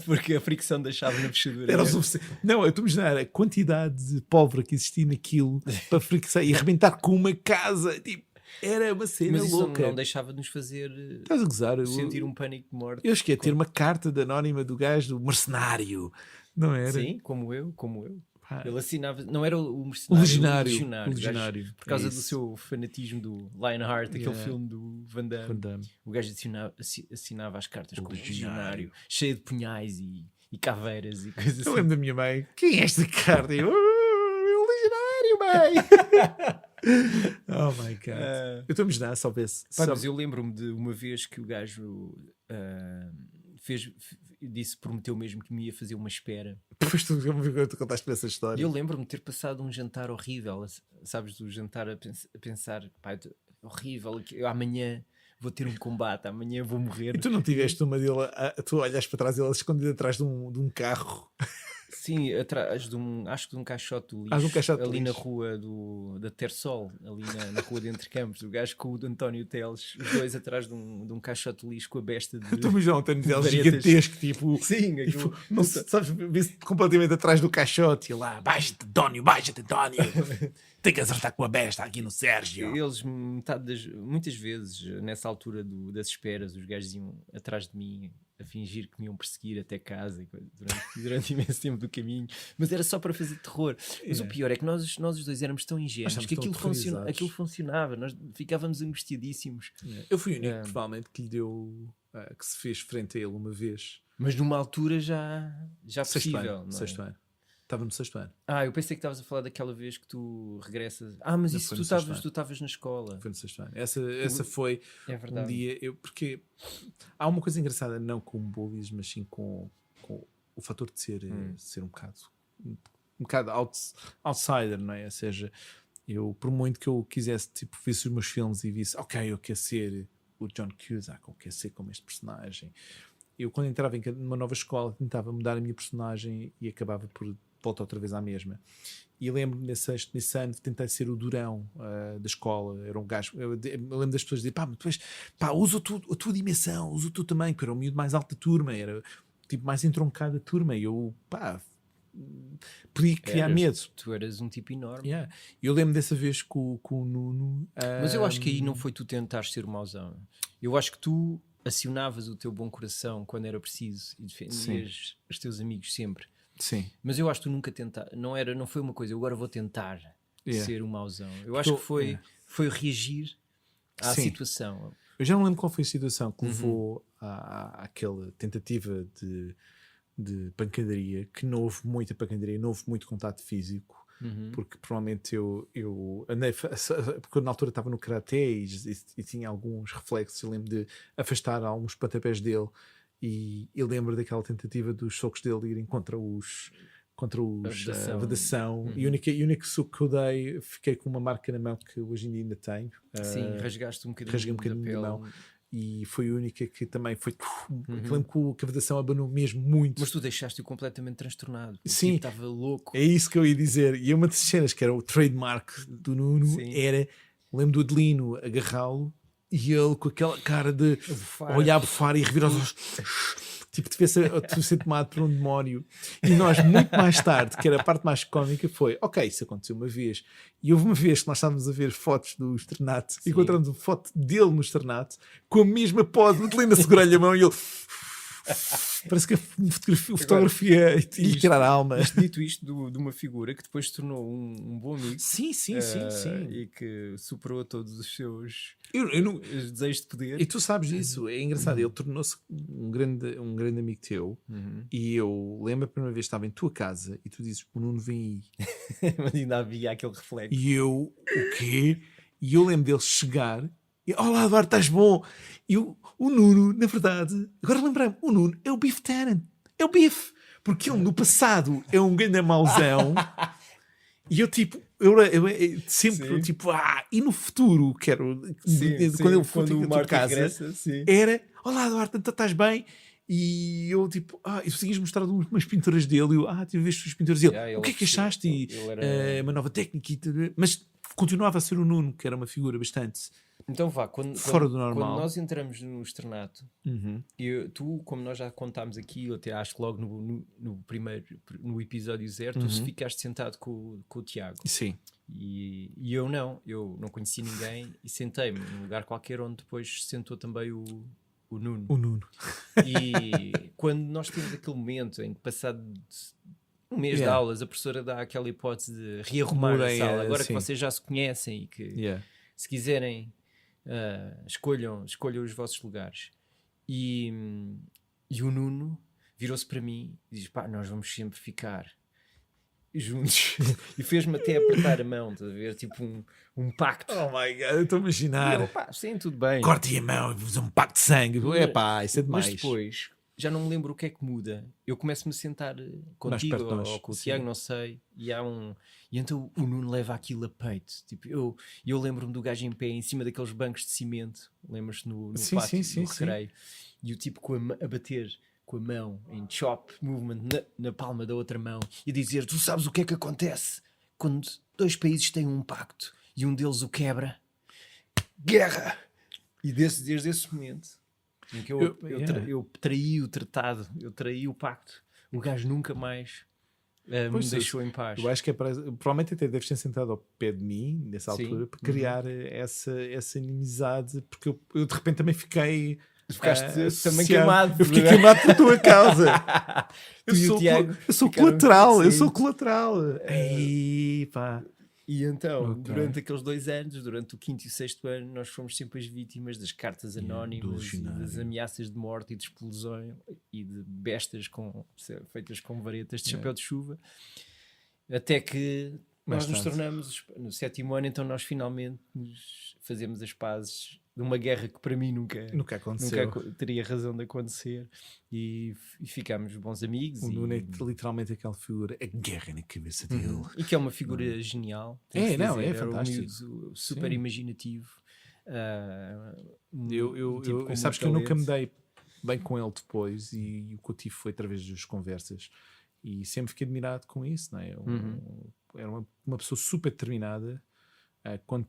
Porque a fricção da chave na fechadura era o suficiente. Não, eu estou a imaginar a quantidade de pólvora que existia naquilo para fricção e arrebentar com uma casa. Tipo, era uma cena louca. Mas isso não deixava de nos fazer Estás a gozar? Sentir um pânico de morte. Eu acho que é ter uma carta anónima do gajo do mercenário, não era? Sim, como eu. Ele assinava, não era o mercenário, o legionário. Por causa do seu fanatismo do Lionheart, aquele filme do Van Damme. O gajo assinava as cartas como legionário, cheio de punhais e caveiras e coisas assim. Eu lembro da minha mãe: quem é esta carta? Eu, o legionário, mãe! Oh my God. Eu estou a imaginar, só vê-se. Mas eu lembro-me de uma vez que o gajo prometeu mesmo que me ia fazer uma espera. Depois tu contaste-me essa história. Eu lembro-me de ter passado um jantar horrível, sabes, do jantar a pensar: pá, horrível, amanhã vou ter um combate, amanhã vou morrer. E tu não tiveste uma dele, tu olhas para trás e ele escondido atrás de um carro? Sim, atrás acho que de um caixote do lixo, ali na rua da Tersol, ali na rua de Entre Campos, o gajo com o António Teles, os dois atrás de um caixote de lixo com a besta de... Estou já um António Teles gigantesco, tipo... Sim, tipo, não sabes, vê-se completamente atrás do caixote e lá: baixa-te, António, tem que acertar com a besta aqui no Sérgio. Eles, muitas vezes, nessa altura das esperas, os gajos iam atrás de mim a fingir que me iam perseguir até casa durante imenso tempo do caminho, mas era só para fazer terror. Mas o pior é que nós os dois éramos tão ingênuos que aquilo funcionava, nós ficávamos angustiadíssimos. Eu fui o único, provavelmente, que lhe deu, que se fez frente a ele uma vez, mas numa altura já possível. Sexto ano. Estava no 6º ano. Eu pensei que estavas a falar daquela vez que tu regressas. Mas não, isso tu estavas na escola. Foi no 6º ano. Essa foi um dia... Porque há uma coisa engraçada, não com bullies, mas sim com o fator de ser um bocado outsider, não é? Ou seja, eu, por muito que eu quisesse, tipo, visse os meus filmes e visse: ok, eu quero ser o John Cusack, eu quero ser como este personagem. Eu, quando entrava numa nova escola, tentava mudar a minha personagem e acabava por voltar outra vez à mesma. E lembro-me nesse ano tentei ser o durão da escola. Era um gajo. Eu lembro das pessoas dizerem: usa a tua dimensão, usa o teu tamanho, porque era o miúdo mais alto da turma, era tipo mais entroncado da turma. E eu, podia criar medo. Tu eras um tipo enorme. Yeah. Eu lembro dessa vez com o Nuno. Mas eu acho que aí não foi tu tentares ser o mauzão. Eu acho que tu acionavas o teu bom coração quando era preciso e defendias os teus amigos sempre. Sim. Mas eu acho que tu nunca tentaste. Não foi uma coisa, eu agora vou tentar ser o mauzão. Eu acho que foi reagir à situação. Eu já não lembro qual foi a situação que levou àquela tentativa de pancadaria, que não houve muita pancadaria, não houve muito contato físico, porque provavelmente eu andei, porque eu na altura estava no karaté e tinha alguns reflexos. Eu lembro de afastar alguns pontapés dele e eu lembro daquela tentativa dos socos dele irem contra a vedação. E o único soco que eu dei, fiquei com uma marca na mão que hoje em dia ainda tenho. Sim, rasgaste um bocadinho, rasguei um bocadinho da mão. E foi a única que também foi. Lembro que a vedação abanou mesmo muito. Mas tu deixaste-o completamente transtornado. Sim, estava louco. É isso que eu ia dizer. E uma das cenas que era o trademark do Nuno era. Lembro do Adelino agarrá-lo e ele com aquela cara de olhar bufar e revirar os olhos. Tipo, de ser tomado por um demónio. E nós, muito mais tarde, que era a parte mais cómica, foi: ok, isso aconteceu uma vez. E houve uma vez que nós estávamos a ver fotos do externato, encontramos uma foto dele no externato, com a mesma pose, muito linda, segurei-lhe a mão e ele. Parece que a fotografia lhe tirar a alma. Dito isto de uma figura que depois se tornou um bom amigo. Sim. E que superou todos os seus os desejos de poder. E tu sabes disso, é engraçado. Ele tornou-se um grande amigo teu. E eu lembro a primeira vez que estava em tua casa e tu dizes: o Nuno vem aí. Mas ainda havia aquele reflexo. E eu, o quê? E eu lembro dele chegar e: olá, Eduardo, estás bom? E o Nuno, na verdade, agora lembrei-me, o Nuno é o Biff Tannen. É o Biff. Porque ele no passado é um grande mauzão. E eu tipo, eu sempre tipo, e no futuro, quando ele for à tua casa, regressa, era: olá, Eduardo, estás bem? E eu tipo, e tu tinhas mostrado umas pinturas dele, e eu, tive visto as pinturas dele, o que é que achaste? E uma nova técnica, mas continuava a ser o Nuno, que era uma figura bastante então fora do normal. Quando nós entramos no externato, tu, como nós já contámos aqui, eu até acho que logo no episódio 0, tu ficaste sentado com o Tiago. Sim. E eu não conhecia ninguém e sentei-me num lugar qualquer onde depois se sentou também o Nuno. O Nuno. E quando nós temos aquele momento em que, passado um mês de aulas, a professora dá aquela hipótese de rearrumar a sala, agora que vocês já se conhecem e que se quiserem escolham os vossos lugares. E o Nuno virou-se para mim e diz: nós vamos sempre ficar juntos. E fez-me até apertar a mão, estás a ver? Tipo um pacto. Oh my God, eu estou a imaginar. E eu, sim, tudo bem. Corte a mão e fazer um pacto de sangue. Isso é demais. Mas depois, já não me lembro o que é que muda. Eu começo-me a sentar contigo ou com o Tiago, não sei. E então o Nuno leva aquilo a peito. Tipo, eu lembro-me do gajo em pé em cima daqueles bancos de cimento. Lembras-te no pátio do recreio? E o tipo a bater com a mão em chop movement na palma da outra mão e dizer: tu sabes o que é que acontece quando dois países têm um pacto e um deles o quebra? Guerra! E desde esse momento em que eu traí o tratado, eu traí o pacto, o gajo nunca mais me deixou em paz. Eu acho que provavelmente até deves ter sentado ao pé de mim nessa altura para criar essa inimizade, porque eu de repente também fiquei. Ficaste também queimado. Eu fiquei queimado por tua causa. eu sou colateral. Eu sou colateral. E então, durante aqueles 2 anos, durante o 5º e o 6º ano, nós fomos sempre as vítimas das cartas anónimas, e das ameaças de morte e de explosão e de bestas feitas com varetas de chapéu de chuva, até que nós nos tornamos no 7º ano. Então nós finalmente fazemos as pazes de uma guerra que para mim nunca aconteceu. Nunca teria razão de acontecer, e ficámos bons amigos. O Nuno é literalmente aquela figura, a guerra na cabeça dele. E que é uma figura genial. É fantástico. Super imaginativo. Sabes que eu nunca me dei bem com ele depois, e o que eu tive foi através das conversas, e sempre fiquei admirado com isso, não é? Era uma pessoa super determinada. Quando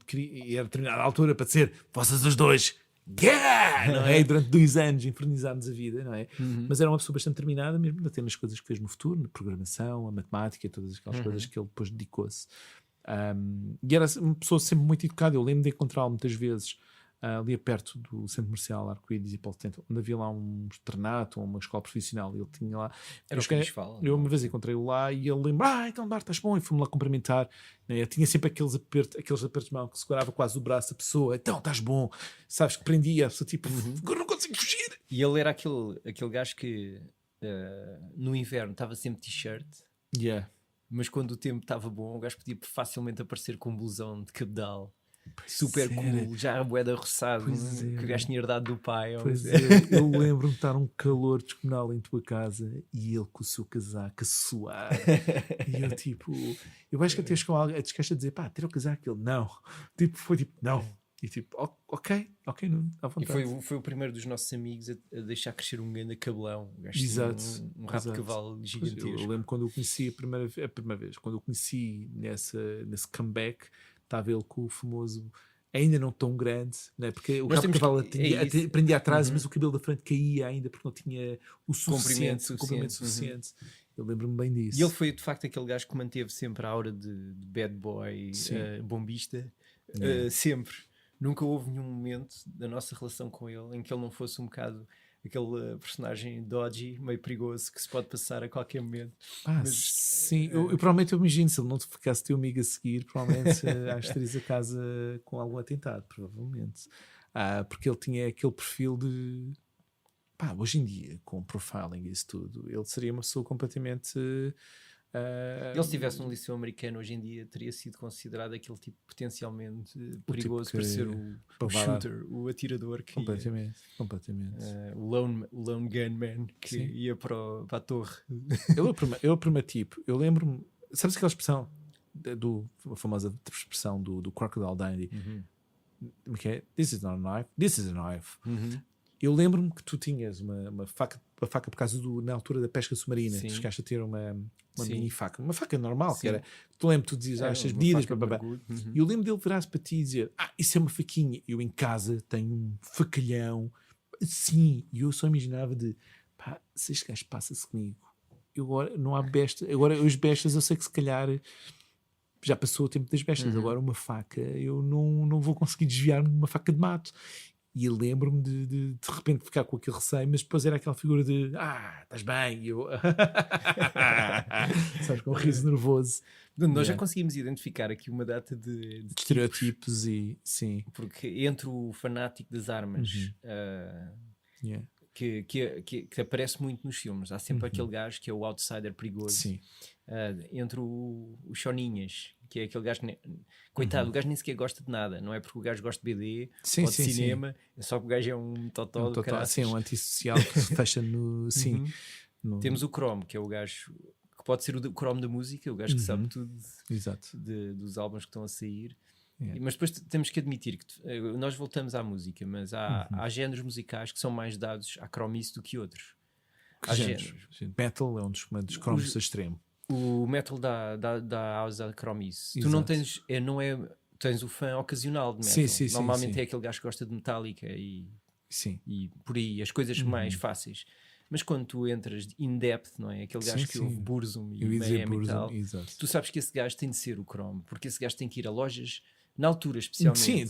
era determinada altura para dizer: vocês os dois não é? E durante 2 anos infernizámos a vida, não é? Mas era uma pessoa bastante determinada, mesmo até nas coisas que fez no futuro, na programação, a matemática, todas aquelas coisas que ele depois dedicou-se. E era uma pessoa sempre muito educada. Eu lembro de encontrá-lo muitas vezes ali perto do Centro Comercial Arco-Íris e Paulo Tento, onde havia lá um externato ou uma escola profissional, e ele tinha lá. Era o que eles falam. Eu uma vez encontrei-o lá e ele lembra, então Bart, estás bom? E fui-me lá cumprimentar. Eu tinha sempre aqueles apertos de mão que segurava quase o braço da pessoa. Então, estás bom? Sabes, que prendia a pessoa, tipo, agora não consigo fugir. E ele era aquele gajo que no inverno estava sempre t-shirt. Mas quando o tempo estava bom, o gajo podia facilmente aparecer com um blusão de cabedal. Super cool, já a moeda roçada que o gajo tinha herdado do pai. Eu lembro-me de estar um calor descomunal em tua casa e ele com o seu casaco a suar. E eu tipo, eu acho que até chegou alguém a dizer, pá, tira o casaco. Ele, não. Tipo, foi tipo, não. E tipo, ok, não, à vontade. E foi o primeiro dos nossos amigos a deixar crescer um grande cabelão. O gajo tinha um rabo de cavalo gigantesco. Eu lembro quando eu conheci a primeira vez, quando eu conheci nesse comeback, estava ele com o famoso, ainda não tão grande, né? Porque o rabo de cavalo prendia atrás, mas o cabelo da frente caía ainda porque não tinha o comprimento suficiente. Eu lembro-me bem disso. E ele foi de facto aquele gajo que manteve sempre a aura de bad boy, bombista, sempre. Nunca houve nenhum momento da nossa relação com ele em que ele não fosse um bocado aquele personagem dodgy, meio perigoso, que se pode passar a qualquer momento. Sim, eu provavelmente eu imagino, se ele não te ficasse teu amigo a seguir, provavelmente acho que terias a casa com algum atentado, provavelmente. Porque ele tinha aquele perfil de... hoje em dia, com profiling e isso tudo, ele seria uma pessoa completamente... Ele, se estivesse num liceu americano hoje em dia, teria sido considerado aquele tipo potencialmente perigoso para ser o shooter, o atirador que completamente. O lone gunman que ia para a torre. Ele é o primeiro tipo. Eu lembro-me, sabes aquela expressão a famosa expressão do Crocodile Dundee, que é this is not a knife, this is a knife. Eu lembro-me que tu tinhas uma faca por causa na altura da pesca submarina. Tu chegaste a ter uma mini faca, uma faca normal, que era. Tu dizias, estas medidas, e eu lembro dele virar-se para ti e dizer, isso é uma faquinha. Eu em casa tenho um facalhão, sim, e eu só imaginava se este gajo passa-se comigo, eu agora não há besta, agora as bestas eu sei que se calhar já passou o tempo das bestas, agora uma faca eu não vou conseguir desviar-me de uma faca de mato. E eu lembro-me de repente ficar com aquele receio, mas depois era aquela figura de estás bem, e eu sabes, com um riso nervoso. Nós já conseguimos identificar aqui uma data de estereótipos e sim. Porque entre o fanático das armas que aparece muito nos filmes, há sempre aquele gajo que é o outsider perigoso. Sim. Entre o Choninhas, que é aquele gajo que coitado, o gajo nem sequer gosta de nada, não é porque o gajo gosta de BD ou de cinema, é só que o gajo é um totó do caralho. Sim, um antissocial que se fecha no... Temos o Chrome, que é o gajo que pode ser o Chrome da música, o gajo que sabe tudo dos álbuns que estão a sair. Mas depois temos que admitir que nós voltamos à música, mas há géneros musicais que são mais dados à cromice do que outros. Há géneros. Metal é um dos cromos extremo. O metal dá house à cromice. Tu não tens, tens o fã ocasional de metal. Normalmente é aquele gajo que gosta de Metallica e por aí, as coisas mais fáceis. Mas quando tu entras in-depth, não é? Aquele gajo que ouve Burzum e Mayhem e tal, tu sabes que esse gajo tem de ser o Chrome, porque esse gajo tem que ir a lojas na altura, especialmente. Sim,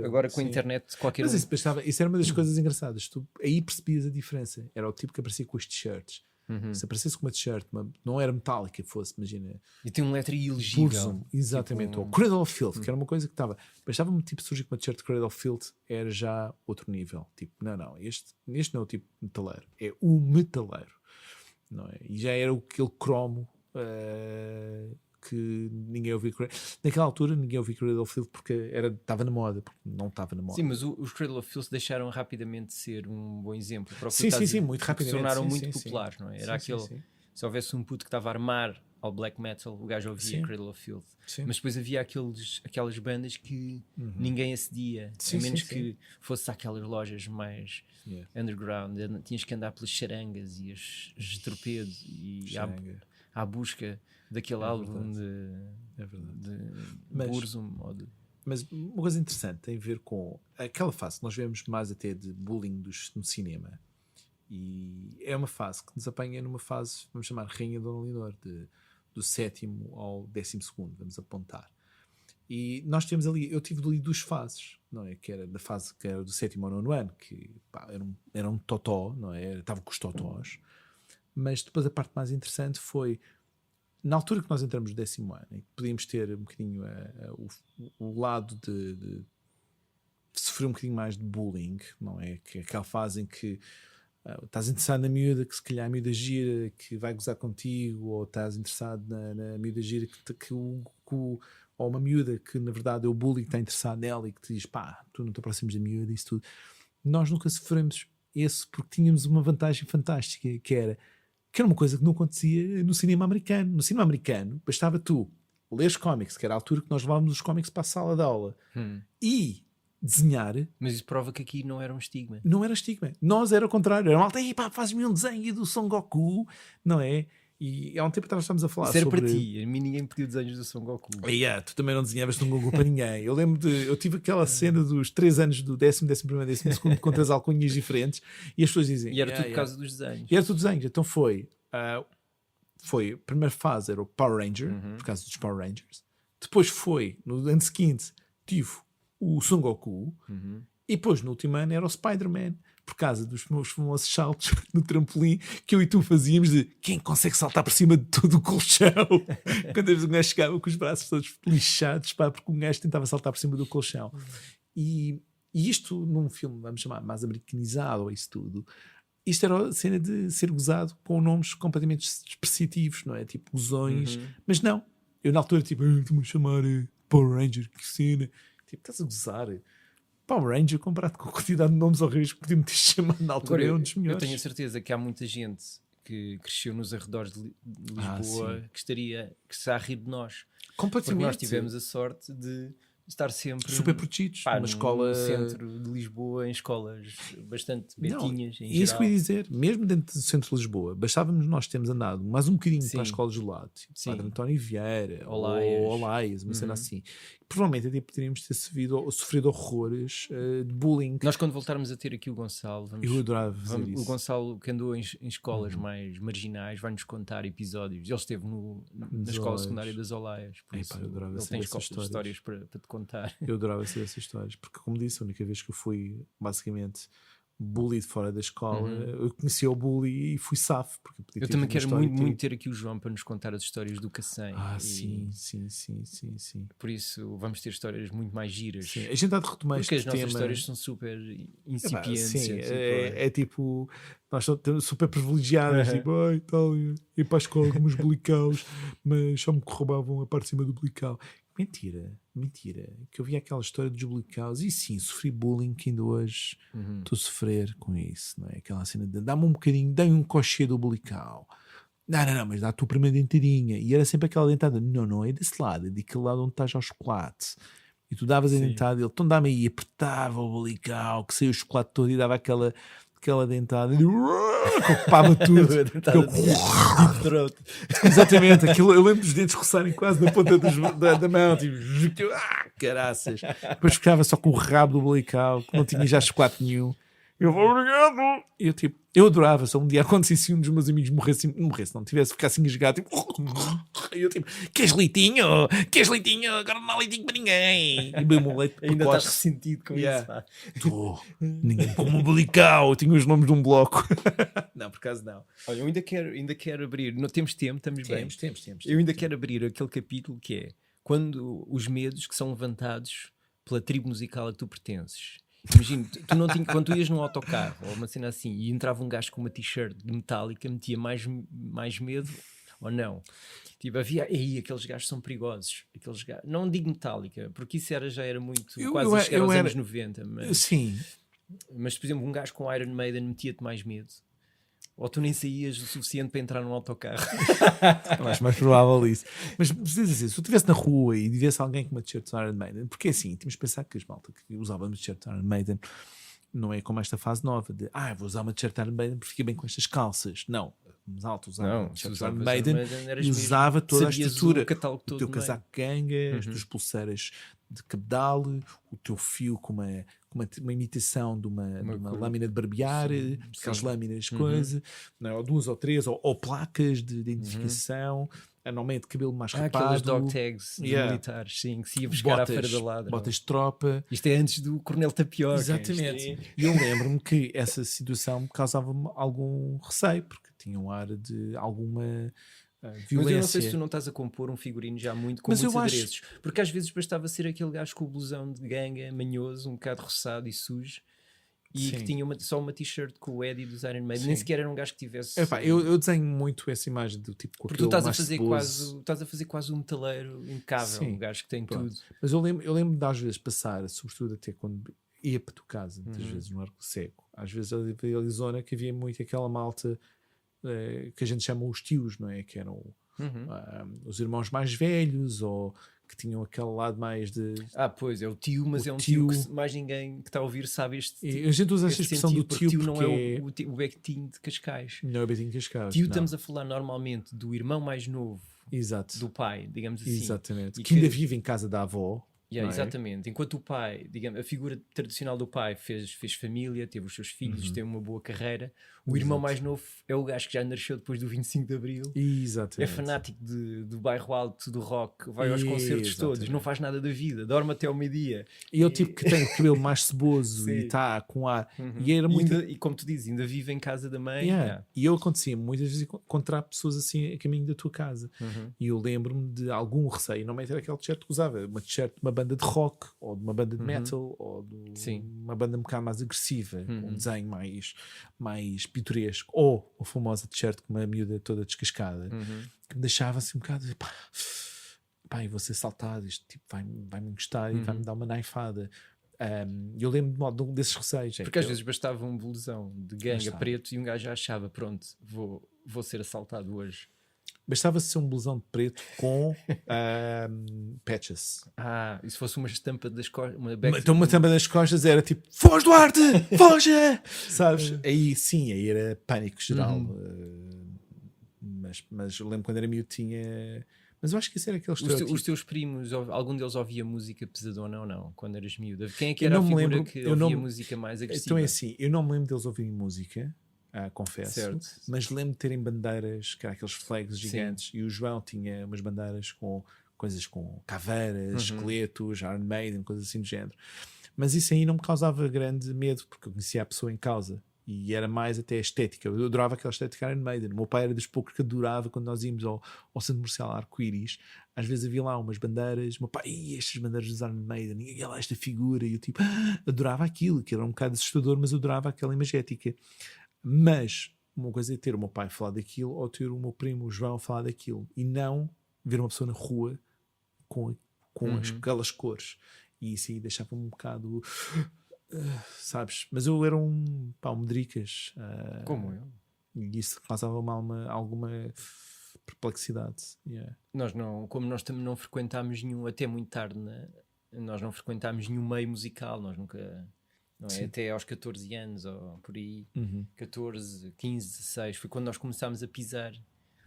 agora com a internet, qualquer Mas isso era uma das coisas engraçadas. Tu aí percebias a diferença. Era o tipo que aparecia com os t-shirts. Se aparecesse com uma t-shirt, não era metálica, fosse, imagina. E tem um letra ilegível. Burzum, exatamente. Tipo... Ou Cradle of Filth, que era uma coisa que estava. Bastava-me tipo surgir com uma t-shirt de Cradle of Filth, era já outro nível. Tipo, não, este não é o tipo metaleiro, é o metaleiro. Não é? E já era aquele cromo que ninguém ouvia. Naquela altura ninguém ouvia Cradle of Filth porque estava na moda, porque não estava na moda. Sim, mas os Cradle of Filth deixaram rapidamente de ser um bom exemplo para o que muito rapidamente. Se tornaram muito populares, não é? Era aquele. Se houvesse um puto que estava a armar ao black metal, o gajo ouvia Cradle of Filth. Mas depois havia aquelas bandas que ninguém acedia, a menos que fosse àquelas lojas mais underground. Tinhas que andar pelas charangas e as torpedos e à busca daquele álbum de Burzum ou de... Mas uma coisa interessante tem a ver com aquela fase que nós vemos mais até de bullying no cinema. E é uma fase que nos apanha numa fase, vamos chamar Rainha Dona Leonor, do 7º ao 12º, vamos apontar. E nós temos ali, eu tive ali 2 fases, não é? Que era da fase que era do 7º ao 9º ano, que pá, era um totó, não é? Estava com os totós. Mas depois a parte mais interessante foi na altura que nós entramos no 10º ano, em que podíamos ter um bocadinho o lado de sofrer um bocadinho mais de bullying, não é? Que é aquela fase em que estás interessado na miúda, que se calhar a miúda gira, que vai gozar contigo, ou estás interessado na miúda gira, ou uma miúda que na verdade é o bully que está interessado nela e que te diz, pá, tu não te aproximas da miúda, isso tudo. Nós nunca sofremos esse porque tínhamos uma vantagem fantástica, que era uma coisa que não acontecia no cinema americano. No cinema americano, bastava tu ler cómics, que era a altura que nós levávamos os cómics para a sala de aula, e desenhar. Mas isso prova que aqui não era um estigma. Não era estigma. Nós era o contrário. Era malta, pá, faz-me um desenho do Son Goku, não é? E há um tempo estávamos a falar isso era sobre... para ti. A mim ninguém pediu desenhos do Son Goku. Tu também não desenhavas Son Goku para ninguém. Eu lembro eu tive aquela cena dos 3 anos do 10º, 11º, 12º com 3 alcunhas diferentes e as pessoas dizem... E era tudo por causa dos desenhos. E era tudo desenhos. Então foi a primeira fase era o Power Ranger, por causa dos Power Rangers. Depois foi, no ano seguinte, tive o Son Goku. E depois, no último ano, era o Spider-Man, por causa dos meus famosos saltos no trampolim que eu e tu fazíamos de quem consegue saltar por cima de todo o colchão. Quando o gajo chegava com os braços todos lixados, pá, porque um gajo tentava saltar por cima do colchão. E isto, num filme, vamos chamar mais americanizado, ou isso tudo, isto era a cena de ser gozado com nomes completamente expressivos, não é? Tipo, gozões. Mas não. Eu, na altura, tipo, estou-me a chamar Power Ranger, que cena. Tipo, estás a gozar. Power Ranger comparado com a quantidade de nomes horríveis que podíamos ter chamado na altura. Agora, é um dos melhores. Eu tenho a certeza que há muita gente que cresceu nos arredores de Lisboa que está a rir de nós. Completamente. Porque nós tivemos a sorte de estar sempre super protegidos, numa escola no centro de Lisboa, em escolas bastante betinhas. E isso que eu ia dizer, mesmo dentro do centro de Lisboa, bastávamos nós termos andado mais um bocadinho para as escolas do lado, tipo Padre António Vieira, Olaias, uma cena assim. Provavelmente até poderíamos ter sofrido horrores de bullying. Nós, quando voltarmos a ter aqui o Gonçalo, eu adorava fazer isso. O Gonçalo, que andou em escolas mais marginais, vai-nos contar episódios. Ele esteve na escola secundária das Olaias, por isso eu adorava ele tem histórias para te contar. Eu adorava saber essas histórias, porque, como disse, a única vez que eu fui basicamente bully de fora da escola, eu conheci o bully e fui safo. Eu também quero muito ter aqui o João para nos contar as histórias do Cacém. Sim. Por isso vamos ter histórias muito mais giras. Sim. A gente há de retomar porque este as nossas tema. Histórias são super incipientes. Sim, é tipo, nós estamos super privilegiados, tipo, ir para a escola com os blicaus, mas só me roubavam a parte de cima do blical. Mentira, que eu vi aquela história dos blicaus e sim, sofri bullying, que ainda hoje estou a sofrer com isso, não é? Aquela cena de dá-me um bocadinho, dá-me um cochê do blical. Não, mas dá a tua primeira dentadinha. E era sempre aquela dentada, não, é desse lado, é daquele lado onde estás ao chocolate. E tu davas a dentada, ele, então dá-me aí, apertava o blical, que saiu o chocolate todo e dava aquela dentada, que ocupava tudo. Exatamente, aquilo, eu lembro dos dentes roçarem quase na ponta da mão, tipo, caraças. Depois ficava só com o rabo do blical, que não tinha já chocolate nenhum. Eu vou, obrigado. Eu adorava, só um dia acontecesse um dos meus amigos morresse, não tivesse ficar assim engasgado, tipo, eu tipo, queres leitinho? Agora não há leitinho para ninguém. E bem um leite ainda estás ressentido com isso. Ninguém como um blical. Eu tinha os nomes de um bloco. Não, por acaso não. Olha, eu ainda quero abrir, não temos tempo, estamos bem. Temos. Eu ainda quero abrir aquele capítulo que é quando os medos que são levantados pela tribo musical a que tu pertences. Imagina, quando tu ias num autocarro ou uma cena assim e entrava um gajo com uma t-shirt de Metallica, metia mais medo ou não? Tipo, havia aí aqueles gajos são perigosos, aqueles gajos, não digo Metallica, porque isso já era muito quase a chegar aos anos 90, mas, sim. Mas por exemplo, um gajo com Iron Maiden metia-te mais medo. Ou tu nem saías o suficiente para entrar num autocarro. Acho mais provável isso. Mas assim, se eu estivesse na rua e vivesse alguém com uma t-shirt de Iron Maiden, porque assim, temos de pensar que as malta que usava uma t-shirt de Iron Maiden não é como esta fase nova de vou usar uma t-shirt de Iron Maiden porque fica bem com estas calças. Não. Os altos usavam t-shirt de Iron Maiden e usava toda a estrutura. O teu casaco ganga, as tuas pulseiras de cabedal, o teu fio com uma imitação de uma lâmina de barbear, aquelas lâminas, coisa, não é? Ou 2 ou 3, ou placas de identificação, anualmente cabelo mais rapado. Aquelas dog tags de militares, sim, que se ia buscar à Feira da Ladra. Botas de tropa. Isto é antes do Coronel Tapioca. Exatamente. E eu lembro-me que essa situação causava-me algum receio, porque tinha um ar de alguma violência. Mas eu não sei se tu não estás a compor um figurino já muito com muitos adereços. Porque às vezes bastava ser aquele gajo com o blusão de ganga, manhoso, um bocado roçado e sujo. E que tinha só uma t-shirt com o Eddie dos Iron Maiden. Nem sequer era um gajo que tivesse... Eu desenho muito essa imagem do tipo com porque tu estás a fazer quase um metaleiro impecável. Um gajo que tem tudo. Mas eu lembro de às vezes passar, sobretudo até quando ia para tua casa, muitas vezes no Arco Seco. Às vezes ali em Arizona que havia muito aquela malta que a gente chama os tios, não é? Que eram os irmãos mais velhos, ou que tinhham aquele lado mais de... pois, é o tio, mas é um tio que mais ninguém que está a ouvir sabe este... E a gente usa esta expressão do tio porque não é o Betinho de Cascais. Não é o Betinho de Cascais. Tio, estamos a falar normalmente do irmão mais novo. Exato. Do pai, digamos assim. Exatamente. Que ainda vive em casa da avó. Exatamente. Enquanto o pai, digamos, a figura tradicional do pai fez família, teve os seus filhos, teve uma boa carreira. O irmão mais novo é o gajo que já nasceu depois do 25 de Abril. Exatamente. É fanático do bairro alto, do rock, vai aos concertos todos, não faz nada da vida, dorme até ao meio-dia. E é o tipo que tem o cabelo mais ceboso e está com ar. E era muito... e como tu dizes, ainda vive em casa da mãe. E eu acontecia muitas vezes encontrar pessoas assim a caminho da tua casa. E eu lembro-me de algum receio. Não era aquele t-shirt que usava, uma t-shirt de uma banda de rock, ou de uma banda de metal, ou de uma banda um bocado mais agressiva, com um desenho mais pitoresco, ou a famosa t-shirt com uma miúda toda descascada, que me deixava assim um bocado de pá, eu vou ser saltado, isto tipo, vai-me encostar e vai-me dar uma naifada. Eu lembro desses receios. Porque às vezes bastava um blusão de ganga preto e um gajo já achava, pronto, vou ser assaltado hoje. Bastava ser um blusão de preto com patches. E se fosse uma estampa das costas, uma estampa das costas era tipo: foge, Duarte! Foge! Sabes? Aí era pânico geral. Mas eu lembro quando era miúdo tinha. Mas eu acho que esse era aquele estereótipo. Os teus primos, algum deles ouvia música pesadona ou não? Quando eras miúda? Quem é que era a figura que ouvia música mais agressiva? Então é assim, eu não me lembro deles ouvirem música. Confesso, mas lembro de terem bandeiras, que eram aqueles flags gigantes, e o João tinha umas bandeiras com coisas com caveiras, esqueletos, Iron Maiden, coisas assim do género. Mas isso aí não me causava grande medo, porque eu conhecia a pessoa em causa e era mais até estética. Eu adorava aquela estética Iron Maiden. O meu pai era dos poucos que adorava quando nós íamos ao Centro Comercial Arco-Íris. Às vezes havia lá umas bandeiras, o meu pai, estas bandeiras dos Iron Maiden, e lá esta figura, e eu tipo, adorava aquilo, que era um bocado assustador, mas eu adorava aquela imagética. Mas uma coisa é ter o meu pai falar daquilo ou ter o meu primo o João falar daquilo e não ver uma pessoa na rua com aquelas cores. E isso aí deixava-me um bocado sabes? Mas eu era um medricas. Como eu. E isso causava-me alguma perplexidade. Como nós também não frequentámos nenhum, até muito tarde, nós não frequentámos nenhum meio musical, nós nunca... Não é? Até aos 14 anos ou por aí, 14, 15, 16 foi quando nós começámos a pisar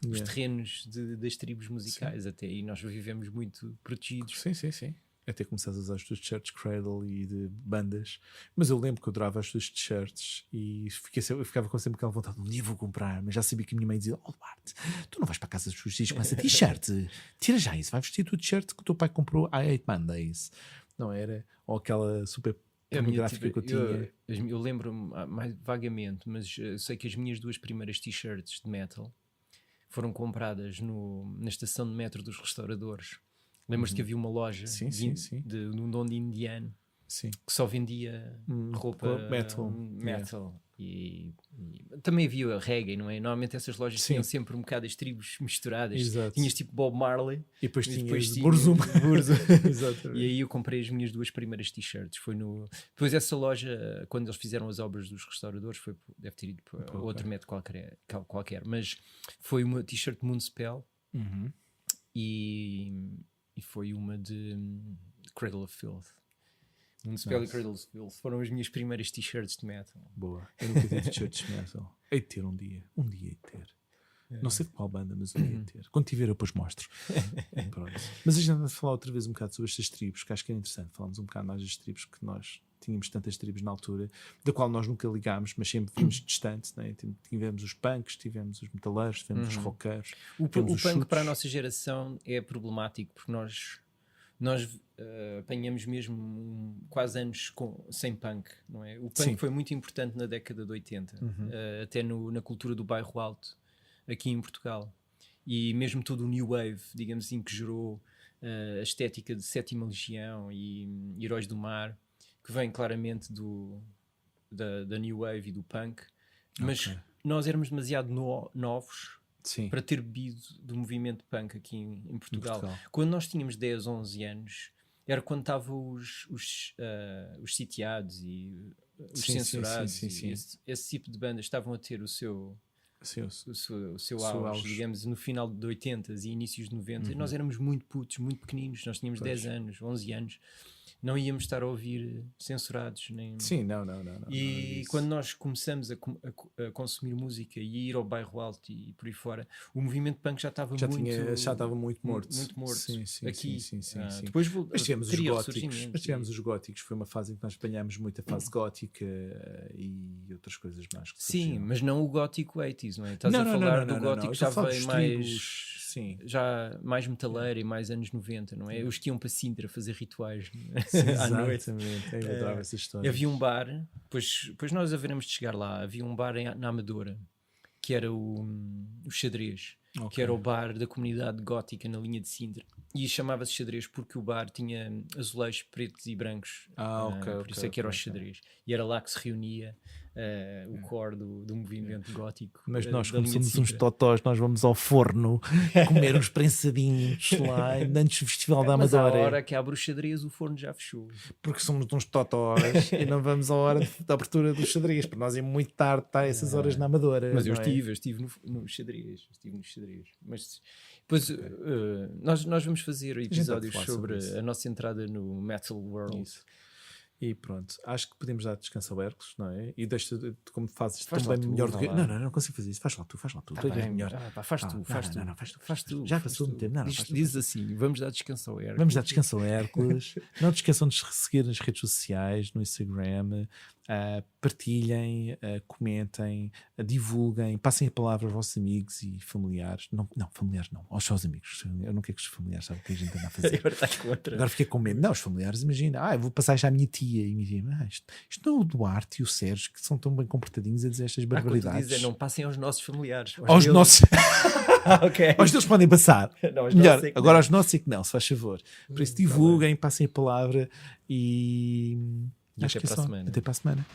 os terrenos das tribos musicais. Até aí nós vivemos muito protegidos. Sim. Até começaste a usar as tuas t-shirts Cradle e de bandas. Mas eu lembro que eu adorava as tuas t-shirts e eu ficava com sempre aquela vontade, um dia vou comprar, mas já sabia que a minha mãe dizia: Duarte, tu não vais para a casa dos teus filhos com essa t-shirt, tira já isso, vai vestir a tua t-shirt que o teu pai comprou há 8 Mondays. Não era? Ou aquela super pornográfica que eu tinha. Eu lembro-me mais vagamente, mas eu sei que as minhas 2 primeiras t-shirts de metal foram compradas na estação de metro dos restauradores. Lembras-te que havia uma loja de um dono indiano que só vendia roupa metal. E também havia reggae, não é? Normalmente essas lojas tinham sempre um bocado as tribos misturadas. Exato. Tinhas tipo Bob Marley e depois tinhas Burzum. E aí eu comprei as minhas 2 primeiras t-shirts. Depois essa loja, quando eles fizeram as obras dos restauradores, deve ter ido para outro método qualquer, mas foi uma t-shirt Moonspell e foi uma de Cradle of Filth. Moonspell e Cradle of Filth foram as minhas primeiras t-shirts de metal. Boa. Eu nunca tive t-shirts de metal. Hei de ter um dia. Um dia hei de ter. Não sei de qual banda, mas eu ia ter. Quando tiver eu depois mostro. Pronto. Mas a gente vai falar outra vez um bocado sobre estas tribos, que acho que é interessante. Falamos um bocado mais das tribos, que nós tínhamos tantas tribos na altura, da qual nós nunca ligámos, mas sempre vimos distante, né? Tivemos os punks, tivemos os metaleiros, tivemos os rockeiros. O punk para a nossa geração é problemático, porque nós apanhamos mesmo quase anos sem punk, não é? O punk foi muito importante na década de 80, até na cultura do bairro alto, aqui em Portugal. E mesmo todo o New Wave, digamos assim, que gerou a estética de Sétima Legião e Heróis do Mar, que vem claramente da New Wave e do punk. Mas nós éramos demasiado novos para ter bebido do movimento punk aqui em Portugal. Quando nós tínhamos 10, 11 anos, era quando estavam os sitiados e os censurados. Esse tipo de bandas estavam a ter o seu auge, digamos, no final de 80s e inícios de 90. Nós éramos muito putos, muito pequeninos. Nós tínhamos 10 anos, 11 anos. Não íamos estar a ouvir censurados. Nem... Sim, não. E quando nós começamos a consumir música e ir ao bairro alto e por aí fora, o movimento punk já estava muito morto. Muito morto. Sim. Depois mas tivemos os góticos. Foi uma fase em que nós apanhámos muita fase gótica e outras coisas mais. Sim, mas não o gótico 80s, não é? Estás a falar do gótico que já veio mais... já mais metaleiro e mais anos 90, não é? Os que iam para Sintra fazer rituais à noite. Eu adorava essa história. Havia um bar, pois nós haveremos de chegar lá. Havia um bar na Amadora que era o Xadrez, que era o bar da comunidade gótica na linha de Sintra, e chamava-se Xadrez porque o bar tinha azulejos pretos e brancos, por isso é que era o Xadrez, e era lá que se reunia o core do movimento gótico. Mas nós, como somos uns totós, nós vamos ao forno comer uns prensadinhos lá antes do Festival da Amadora. Mas à hora que abre o Xadrez, o forno já fechou. Porque somos uns totós e não vamos à hora da abertura do Xadrez. Para nós é muito tarde estar essas horas na Amadora. Mas eu estive no Xadrez. Mas depois nós vamos fazer episódios sobre a nossa entrada no Metal World. Isso. E pronto, acho que podemos dar descanso ao Hércules, não é? E deixa-te, como fazes também melhor do que... Não consigo fazer isso. Faz lá tu. Tá Tu és melhor. Faz tu. Já passou muito tempo. Diz assim, vamos dar descanso ao Hércules. Vamos dar descanso ao Hércules. Não te esqueçam de seguir nas redes sociais, no Instagram. Partilhem, comentem, divulguem, passem a palavra aos vossos amigos e familiares. Não, familiares não, aos seus amigos. Eu não quero que os familiares saibam o que a gente anda a fazer. Agora fiquei com medo. Não, os familiares, imagina, eu vou passar isto à minha tia e me dizem, isto não é o Duarte e o Sérgio que são tão bem comportadinhos a dizer estas barbaridades. Não passem aos nossos familiares. Aos nossos. Okay. Aos deles podem passar. Não, melhor, agora aos nossos é que não, se faz favor. Por isso divulguem, passem a palavra e até para a semana. Até para a semana.